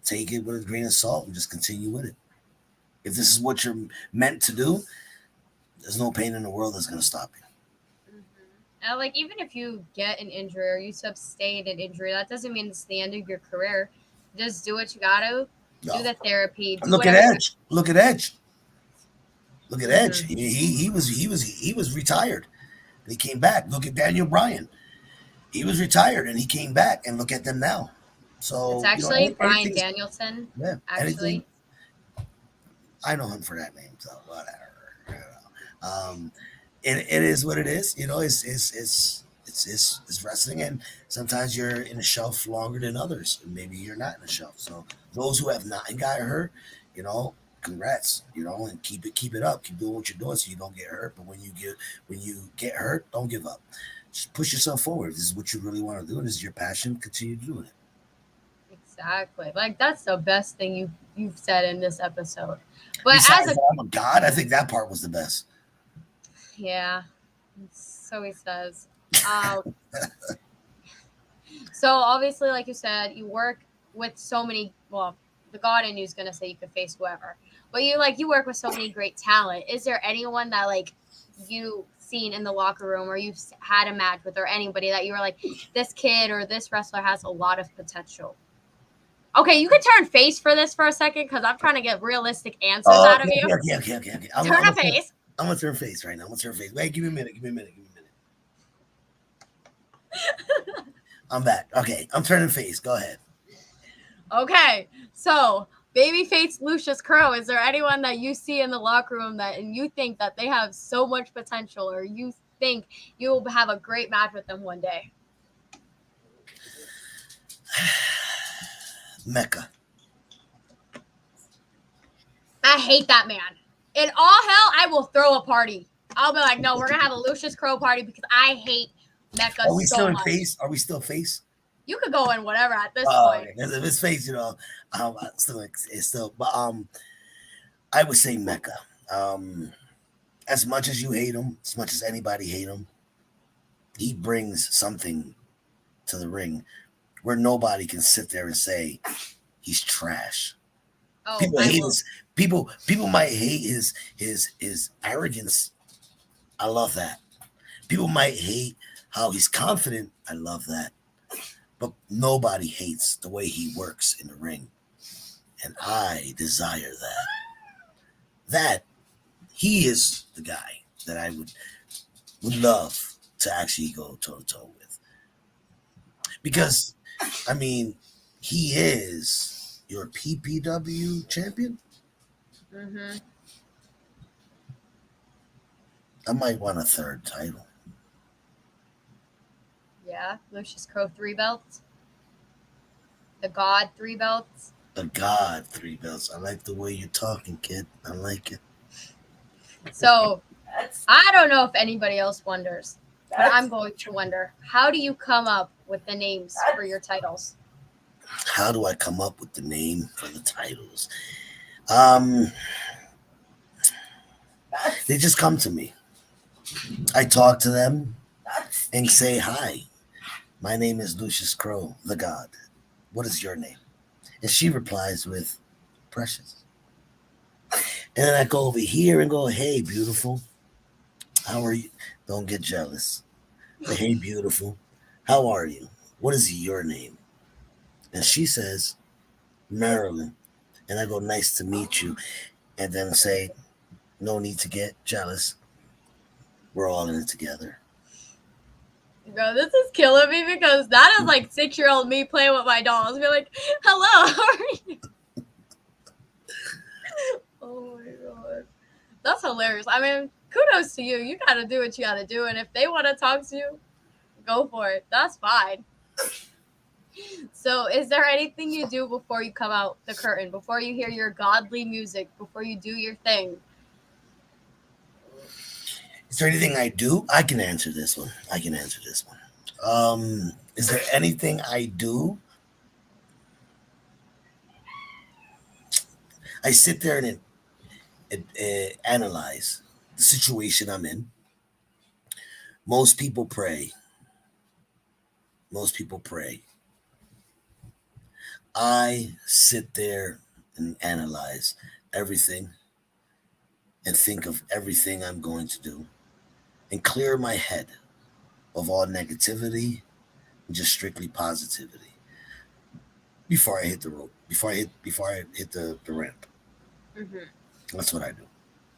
take it with a grain of salt and just continue with it. If this is what you're meant to do, there's no pain in the world that's gonna stop you. Mhm. And like even if you get an injury or you sustain an injury, that doesn't mean it's the end of your career. Just do what you gotta do, No, the therapy, do look at whatever you got. Edge. Look at Edge. Look at Edge. Hmm. He was retired. And he came back. Look at Daniel Bryan. He was retired and he came back. And look at them now. It's So actually Brian anything's Danielson. yeah. Anything. Actually, I know him for that name. So whatever. You know. It is what it is. You know, it's wrestling, and sometimes you're in a shelf longer than others. And maybe you're not in a shelf. So those who have not got hurt, you know, congrats. You know, and keep it up. Keep doing what you're doing so you don't get hurt. But when you get hurt, don't give up. Just push yourself forward. If this is what you really want to do, and this is your passion. Continue doing it. exactly. Like that's the best thing you've said in this episode. But as Besides, a I'm a god. I think that part was the best. yeah, so he says. Um, so obviously, like you said, you work with so many. Well, the God in you is gonna say you could face whoever, but you work with so many great talent. Is there anyone that like you seen in the locker room or you've had a match with, or anybody that you were like, this kid or this wrestler has a lot of potential? Okay, you can turn face for this for a second because I'm trying to get realistic answers Oh, out of you. okay. Turn a face. I'm gonna turn face right now. I'm gonna turn face. Wait, give me a minute. Give me a minute. Give me a minute. I'm back. Okay, I'm turning face. Go ahead. Okay, so babyface Lucius Krow, is there anyone that you see in the locker room that and you think that they have so much potential, or you think you will have a great match with them one day? Mecca. I hate that man. In all hell, I will throw a party. I'll be like, no, we're gonna have a Lucius Krow party because I hate Mecca Are we still so in much. face? Are we still face? You could go in whatever at this Oh, point. okay. If it's face, you know, it's still. But I would say Mecca. Um, as much as you hate him, as much as anybody hate him, he brings something to the ring where nobody can sit there and say he's trash. Oh, People I hate will. his people might hate his arrogance. I love that. People might hate how he's confident. I love that. But nobody hates the way he works in the ring. And I desire that. That he is the guy that I would love to actually go toe to toe with. Because I mean, he is your PPW champion. Mm-hmm. I might want a third title. Yeah, Lucius Crow 3 belts. The God 3 belts. The God three belts. I like the way you're talking, kid. I like it. So That's I don't know if anybody else wonders, but I'm that's going to wonder, how do you come up with the names for your titles? How do I come up with the name for the titles? Um, they that's just come to me. I talk to them that's and say, "Hi, my name is Lucius Crow, the God. What is your name?" And she replies with, "Precious." And then I go over here and go, "Hey, beautiful, how are you? Don't get jealous. But hey, beautiful, how are you? What is your name?" And she says, "Marilyn." And I go, "Nice to meet you." And then say, "No need to get jealous. We're all in it together." Bro, this is killing me because that is like 6-year-old me playing with my dolls. Be like, hello, how are you? Oh my god. That's hilarious. I mean, kudos to you. You gotta do what you gotta do. And if they wanna talk to you, go for it. That's fine. So, is there anything you do before you come out the curtain, before you hear your godly music, before you do your thing? Is there anything I do? I can answer this one. I can answer this one. Is there anything I do? I sit there and analyze the situation I'm in. Most people pray. Most people pray. I sit there and analyze everything and think of everything I'm going to do and clear my head of all negativity and just strictly positivity before I hit the road, before I hit the ramp. Hmm. That's what I do.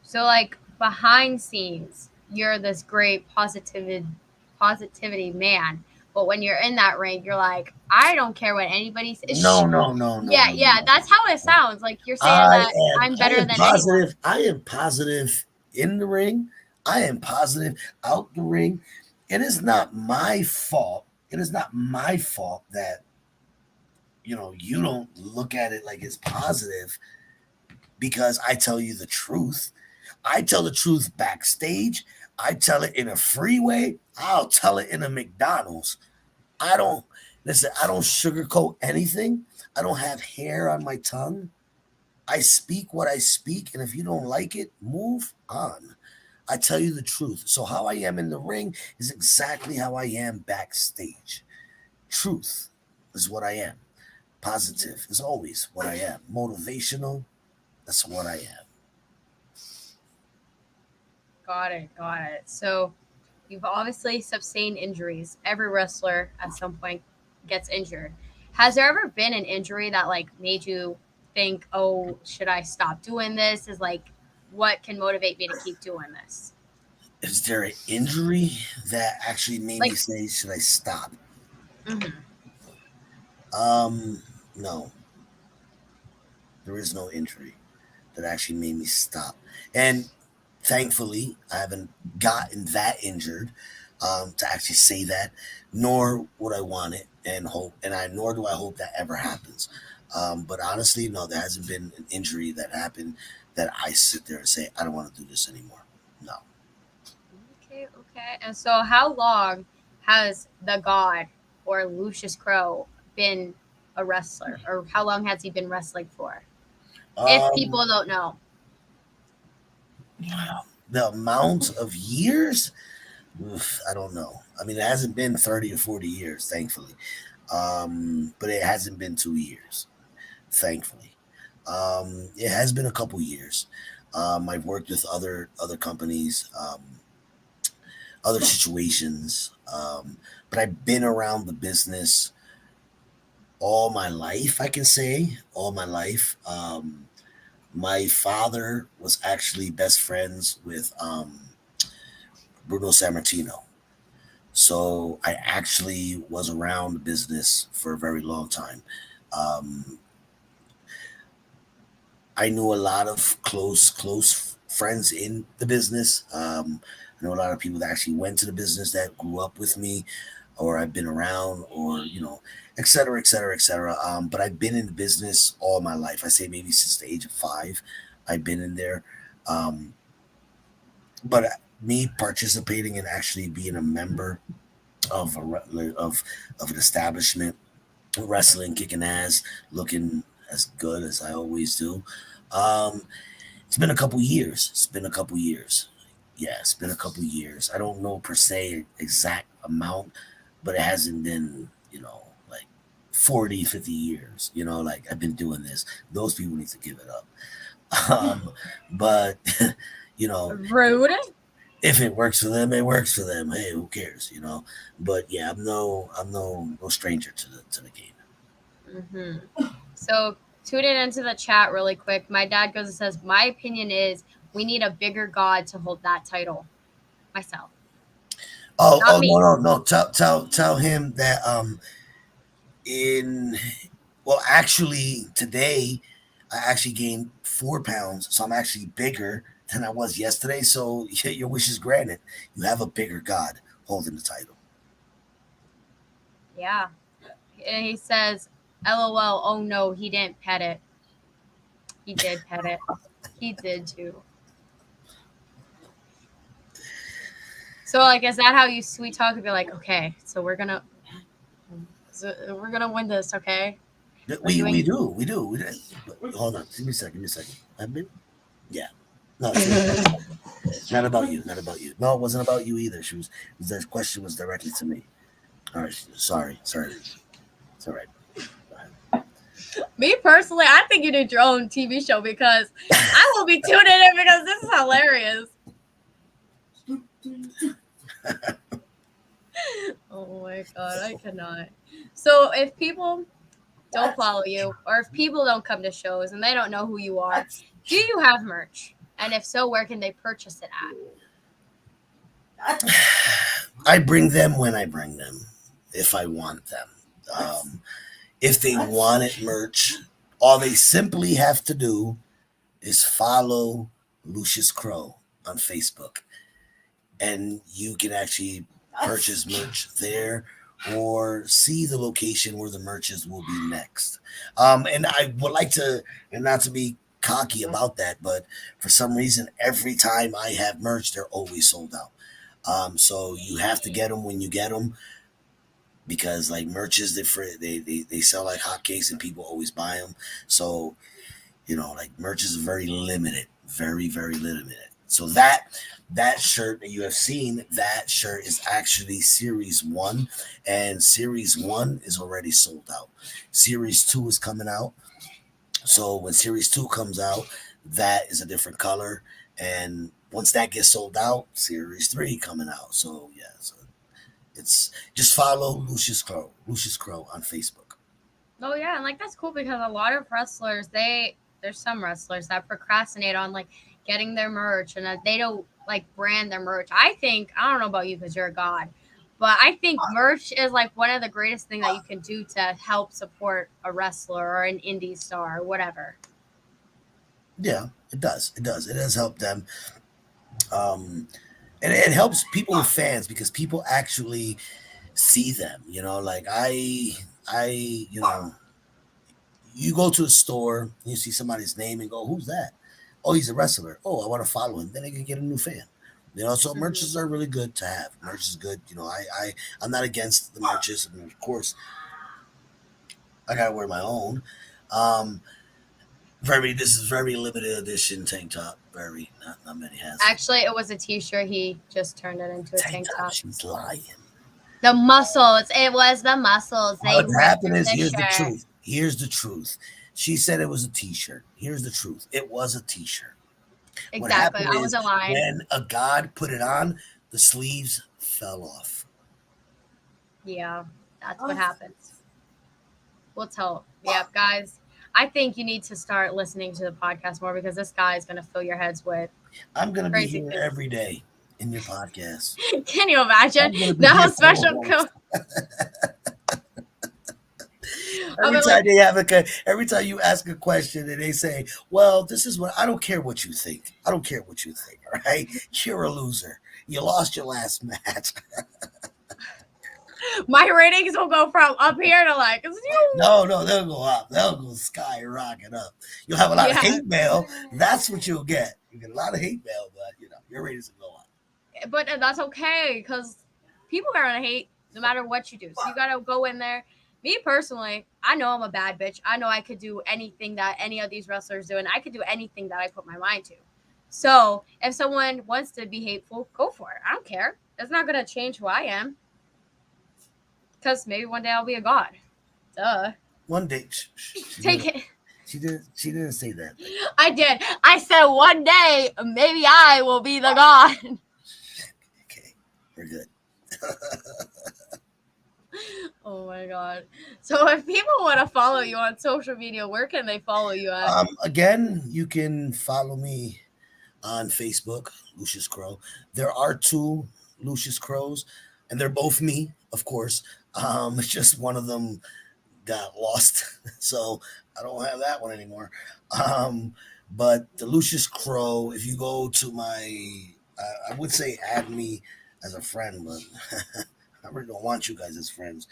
So like behind scenes, you're this great positivity man. But when you're in that ring, you're like, I don't care what anybody says. No, no, no, no, Yeah, no, yeah, no. that's how it sounds. Like you're saying I that I'm I better am than anyone. positive. I am positive in the ring. I am positive out the ring. It is not my fault. It is not my fault that you don't look at it like it's positive because I tell you the truth. I tell the truth backstage. I tell it in a freeway. I'll tell it in a McDonald's. I don't listen. I don't sugarcoat anything. I don't have hair on my tongue. I speak what I speak, and if you don't like it, move on. I tell you the truth. So, how I am in the ring is exactly how I am backstage. Truth is what I am. Positive is always what I am. Motivational, that's what I am. Got it, got it. So you've obviously sustained injuries. Every wrestler at some point gets injured. Has there ever been an injury that like made you think, "Oh, should I stop doing this?" Is like, what can motivate me to keep doing this? Is there an injury that actually made me Like, say, should I stop? mhm. No, there is no injury that actually made me stop. And thankfully, I haven't gotten that injured to actually say that, nor would I want it and hope, and I nor do I hope that ever happens. But honestly, no, there hasn't been an injury that happened that I sit there and say I don't want to do this anymore. No. Okay, okay. And so, how long has the God or Lucius Krow been a wrestler, or how long has he been wrestling for? If Um, people don't know. the amount of years, oof, I don't know. I mean, it hasn't been 30 or 40 years, thankfully, but it hasn't been 2 years, thankfully. It has been a couple years. I've worked with other companies, other situations, but I've been around the business all my life. I can say all my life. My father was actually best friends with Bruno Sammartino. So I actually was around the business for a very long time. Um, I knew a lot of close friends in the business. I know a lot of people that actually went to the business that grew up with me, or I've been around, or et cetera, et cetera, et cetera. But I've been in the business all my life. I say maybe since the age of 5, I've been in there. Um, but me participating and actually being a member of of an establishment, wrestling, kicking ass, looking as good as I always do. Um, it's been a couple years. It's been a couple years. Yeah, it's been a couple years. I don't know per se exact amount, but it hasn't been, like 40, 50 years. Like I've been doing this. Those people need to give it up. But you know, Rude. if it works for them, it works for them. Hey, who cares? But yeah, I'm no stranger to the game. Hmm. So tune it into the chat really quick. My dad goes and says, "My opinion is we need a bigger God to hold that title." Myself, Oh, not oh no, me. no, no. Tell him that in well, actually today I actually gained 4 pounds, so I'm actually bigger than I was yesterday. So yeah, your wish is granted. You have a bigger God holding the title. Yeah. And he says, "LOL. Oh no, he didn't pet it. He did pet it. He did too." So like, is that how you sweet talk and be like, "Okay, so we're gonna win this, okay?" or doing. We do. Hold on, give me a second. Give me a second. I've been, yeah. No, it's not about you. Not about you. No, it wasn't about you either. The question was directly to me. All right. Sorry. It's all right. Go Me personally, I think you need your own TV show because I will be tuning in because this is hilarious. Oh my god, I cannot. So if people don't follow you, or if people don't come to shows and they don't know who you are, do you have merch? And if so, where can they purchase it at? I bring them when I bring them, if I want them. Um, if they wanted merch, all they simply have to do is follow Lucius Krow on Facebook, and you can actually purchase merch there or see the location where the merches will be next. And I would like to, and not to be cocky about that, but for some reason, every time I have merch, they're always sold out. So you have to get them when you get them because like merch is different. They sell like hotcakes and people always buy them. So like merch is very limited, very limited. So that shirt that you have seen, that shirt is actually series 1, and series 1 is already sold out. Series 2 is coming out. So when series 2 comes out, that is a different color, and once that gets sold out, series 3 coming out. So yeah, so it's just follow Lucius Krow on Facebook. Oh yeah, and like that's cool because a lot of wrestlers, there's some wrestlers that procrastinate on like getting their merch and that they don't like brand their merch. I don't know about you because you're a god, but I think merch is like one of the greatest things that you can do to help support a wrestler or an indie star or whatever. Yeah, it does. It does. It does help them. Um, and it helps people with fans because people actually see them. Like I, you go to a store, you see somebody's name and go, "Who's that?" Oh, he's a wrestler. Oh, I want to follow him. Then they can get a new fan. So Hmm. merches are really good to have. Merch is good. I'm not against the merches. I mean, of course, I gotta wear my own. Um, this is very limited edition tank top. Very, not many has it. Actually, it was a T-shirt. He just turned it into a Tank tank top. top. She's lying. The muscles. It was the muscles. They What ripped happened through is, the here's the shirt. truth. Here's the truth. She said it was a t-shirt. Here's the truth. It was a t-shirt. What Exactly. happened I is wasn't lying. when a god put it on, the sleeves fell off. Yeah, that's what happens. We'll tell. Yep, guys. I think you need to start listening to the podcast more because this guy is going to fill your heads with I'm gonna be crazy here things. every day in your podcast. Can you imagine? I'm gonna be Now here special co-host. I'll Every be time like, they every time you ask a question and they say, "Well, this is what," I don't care what you think. I don't care what you think. All right, you're a loser. You lost your last match. my ratings will go from up here to like, No, they'll go up. They'll go skyrocket up. You'll have a lot of yeah. hate mail. That's what you'll get. You get a lot of hate mail, but your ratings will go up. But that's okay because people are going to hate no matter what you do. So you got to go in there. Me personally, I know I'm a bad bitch. I know I could do anything that any of these wrestlers do, and I could do anything that I put my mind to. So if someone wants to be hateful, go for it. I don't care. It's not going to change who I am because maybe one day I'll be a god. Duh. One day, she Take didn't. it. She didn't. She didn't say that. I did. I said one day maybe I will be the god. Okay, we're good. Oh my god. So if people want to follow you on social media, where can they follow you at? Again, you can follow me on Facebook, Lucius Krow. There are two Lucius Krows, and they're both me, of course. It's just one of them got lost, so I don't have that one anymore. Um, but the Lucius Krow, if you go to I would say add me as a friend, but I really don't want you guys as friends.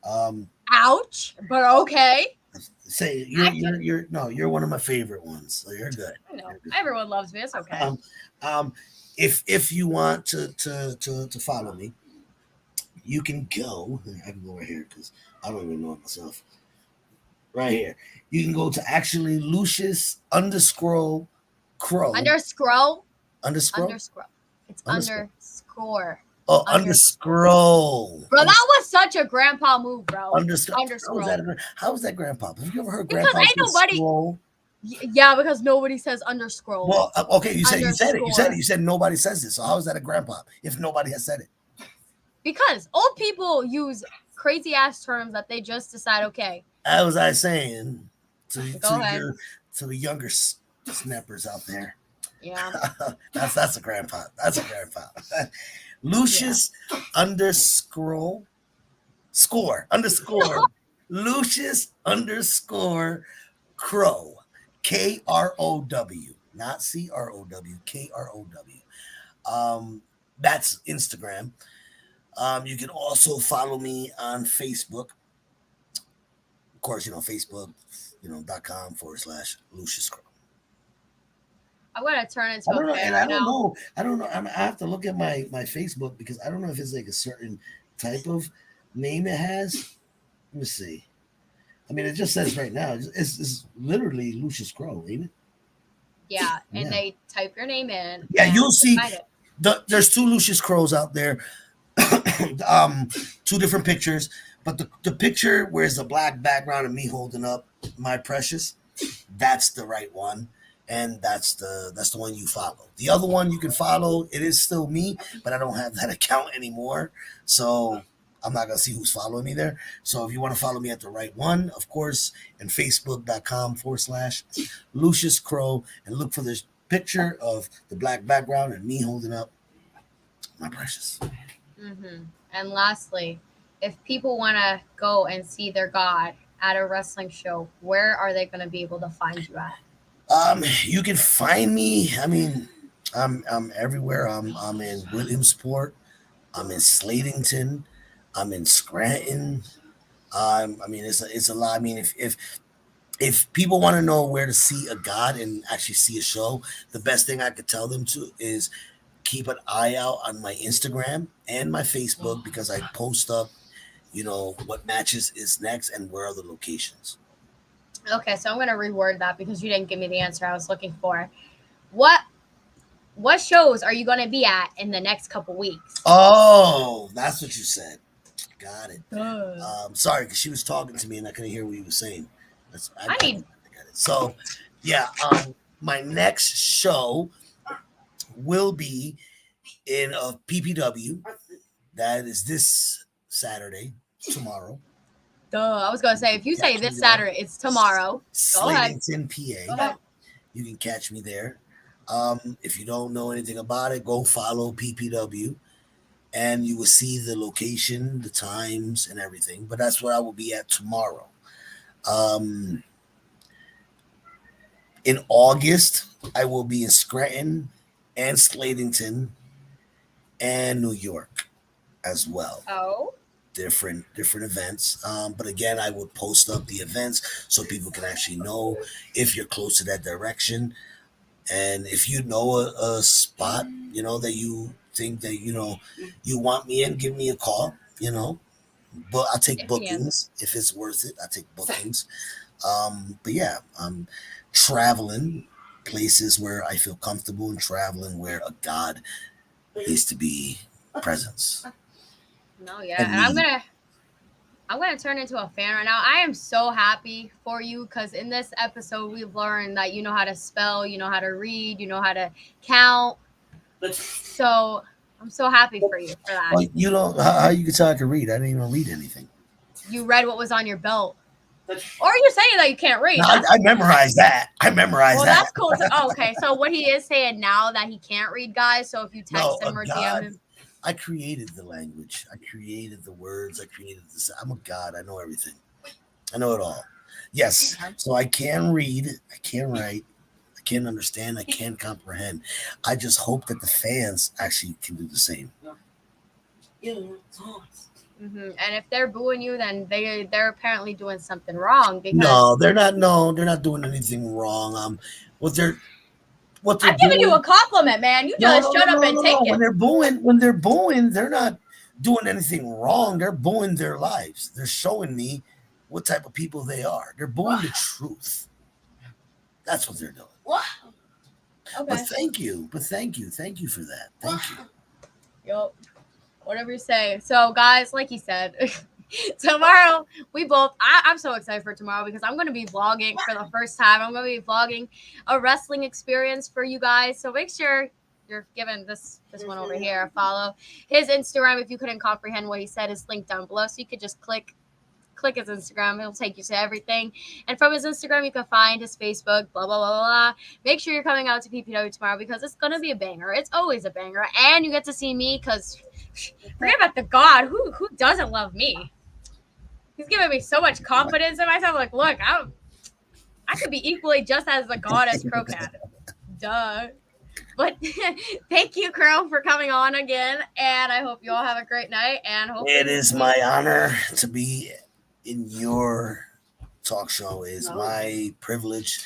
Um, Ouch. But okay. say I can. you're no, you're one of my favorite ones, so you're good. I know. You're good. Everyone loves me. It's okay. Um, um, if you want to follow me, you can go. I can go right here because I don't even know it myself. right here. You can go to actually Lucius underscore Krow Underscroll. underscore Underscroll. It's underscore. underscore. Oh, Underscore. underscroll. Bro, that was such a grandpa move, bro. Underscore. Underscroll. How is that grandpa? Have you ever heard Because grandpa ain't say nobody. scroll? Yeah, because nobody says underscroll. Well, okay, Underscore. you said nobody says this. So how is that a grandpa if nobody has said it? Because old people use crazy ass terms that they just decide, okay, How was I saying go ahead. to the younger snappers out there? Yeah. That's a grandpa. That's a grandpa. Yeah. Lucius underscore score underscore Lucius underscore Krow, Krow, not CROW, KROW. That's Instagram. You can also follow me on Facebook. Of course, Facebook, .com/Lucius Krow. I'm gonna turn into I a don't know, fan and I right don't now. know. I don't know. I have to look at my Facebook because I don't know if it's like a certain type of name it has. Let me see. I mean, it just says right now. It's literally Lucius Krow, ain't it? Yeah, and Yeah. they type your name in Yeah, and you'll they see. find it. There's two Lucius Crows out there. Two different pictures, but the picture where's the black background and me holding up my precious, that's the right one, and that's the one you follow. The other one you can follow, it is still me, but I don't have that account anymore, so I'm not gonna see who's following me there. So if you want to follow me at the right one, of course, and facebook.com/Lucius Krow, and look for this picture of the black background and me holding up my precious. And lastly, if people want to go and see their god at a wrestling show, where are they going to be able to find you at? You can find me. I mean, I'm everywhere. I'm in Williamsport. I'm in Slatington. I'm in Scranton. I mean, it's a lot. I mean, if people want to know where to see a god and actually see a show, the best thing I could tell them to is keep an eye out on my Instagram and my Facebook because I post up, what matches is next and where are the locations. Okay, so I'm going to reword that because you didn't give me the answer I was looking for. What what shows are you going to be at in the next couple weeks? Oh, that's what you said. Got it. Duh. Sorry, because she was talking to me and I couldn't hear what you were saying. I I got it. need. I got it. So, yeah, my next show will be in PPW. That is this Saturday, tomorrow. Duh. I was going to say, if you say Catch me this there. Saturday, it's tomorrow. Go ahead. Slatington, Go PA. ahead. You can catch me there. If you don't know anything about it, go follow PPW and you will see the location, the times, and everything. But that's where I will be at tomorrow. Um, in August, I will be in Scranton and Slatington and New York as well. Oh. Different events. But again, I would post up the events so people can actually know if you're close to that direction. And if you know a spot, that you think that, you want me in, give me a call, But I take Yes, yes. bookings if it's worth it. I take bookings. But yeah, I'm traveling places where I feel comfortable and traveling where a God needs to be presence. No, yeah. And And I'm me. going to. I'm gonna turn into a fan right now. I am so happy for you because in this episode we've learned that you know how to spell, you know how to read, you know how to count. So I'm so happy for you for that. Well, you know how you can tell I can read. I didn't even read anything. You read what was on your belt. Or you're saying that you can't No, read. I memorized that. I memorized Well, that. that's cool. Oh, okay, so what he is saying now that he can't read, guys. So if you No, text a him or DM God. him, I created the language. I created the words. I created the. I'm a God. I know everything. I know it all. Yes. So I can read. I can write. I can understand. I can comprehend. I just hope that the fans actually can do the same. and if they're booing you, then they're apparently doing something wrong because No, they're not. No, they're not doing anything wrong. What they're what they're I'm giving you doing. a compliment, man. You No, just no, shut no, up no, and no, take no. it. When they're booing, they're not doing anything wrong. They're booing their lives. They're showing me what type of people they are. They're booing the truth. That's what they're doing. But Okay. thank you. Thank you for that. Thank you. Yup. Whatever you say. So, guys, like you said, tomorrow I'm so excited for tomorrow because I'm going to be vlogging for the first time. I'm going to be vlogging a wrestling experience for you guys. So make sure you're giving this one over here a follow. His Instagram, if you couldn't comprehend what he said, is linked down below. So you could just click his Instagram. It'll take you to everything. And from his Instagram, you can find his Facebook, blah, blah, blah, blah. Make sure you're coming out to PPW tomorrow because it's going to be a banger. It's always a banger. And you get to see me because forget about the God. Who doesn't love me? He's giving me so much confidence in myself. Like, look, I could be equally just as a God as Krow can. Duh. But thank you, Krow, for coming on again. And I hope you all have a great night. And hopefully It is my honor to be in your talk show. It is my privilege.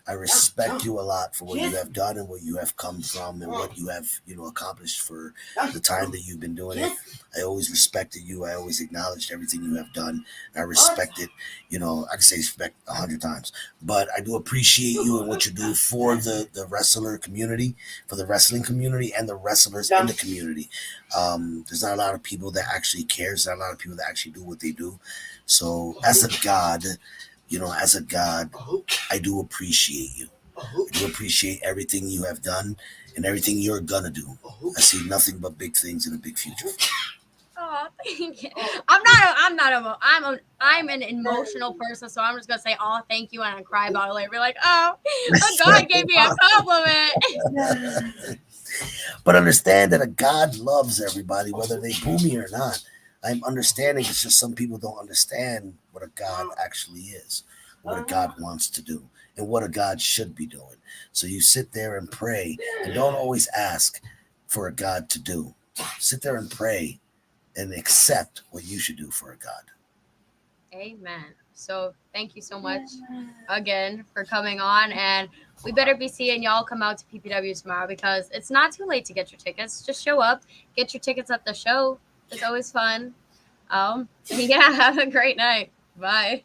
I respect you a lot for what you have done and what you have come from and what you have, accomplished for the time that you've been doing it. I always respected you. I always acknowledged everything you have done. I respect it. I can say respect 100 times, but I do appreciate you and what you do for the wrestler community, for the wrestling community and the wrestlers in the community. There's not a lot of people that actually cares. There's not a lot of people that actually do what they do. So as a God, I do appreciate you. I do appreciate everything you have done and everything you're gonna do. I see nothing but big things in a big future. oh, thank you. I'm an emotional person, so I'm just gonna say, oh, thank you, and I cry about it later. Be like, oh, God gave me a compliment. But understand that a God loves everybody, whether they boo me or not. I'm understanding. It's just some people don't understand what a God actually is, what a God wants to do, and what a God should be doing. So you sit there and pray, and don't always ask for a God to do. Sit there and pray and accept what you should do for a God. Amen. So thank you so much again for coming on, and we better be seeing y'all come out to PPW tomorrow because it's not too late to get your tickets. Just show up, get your tickets at the show. It's always fun. Yeah, have a great night. Bye.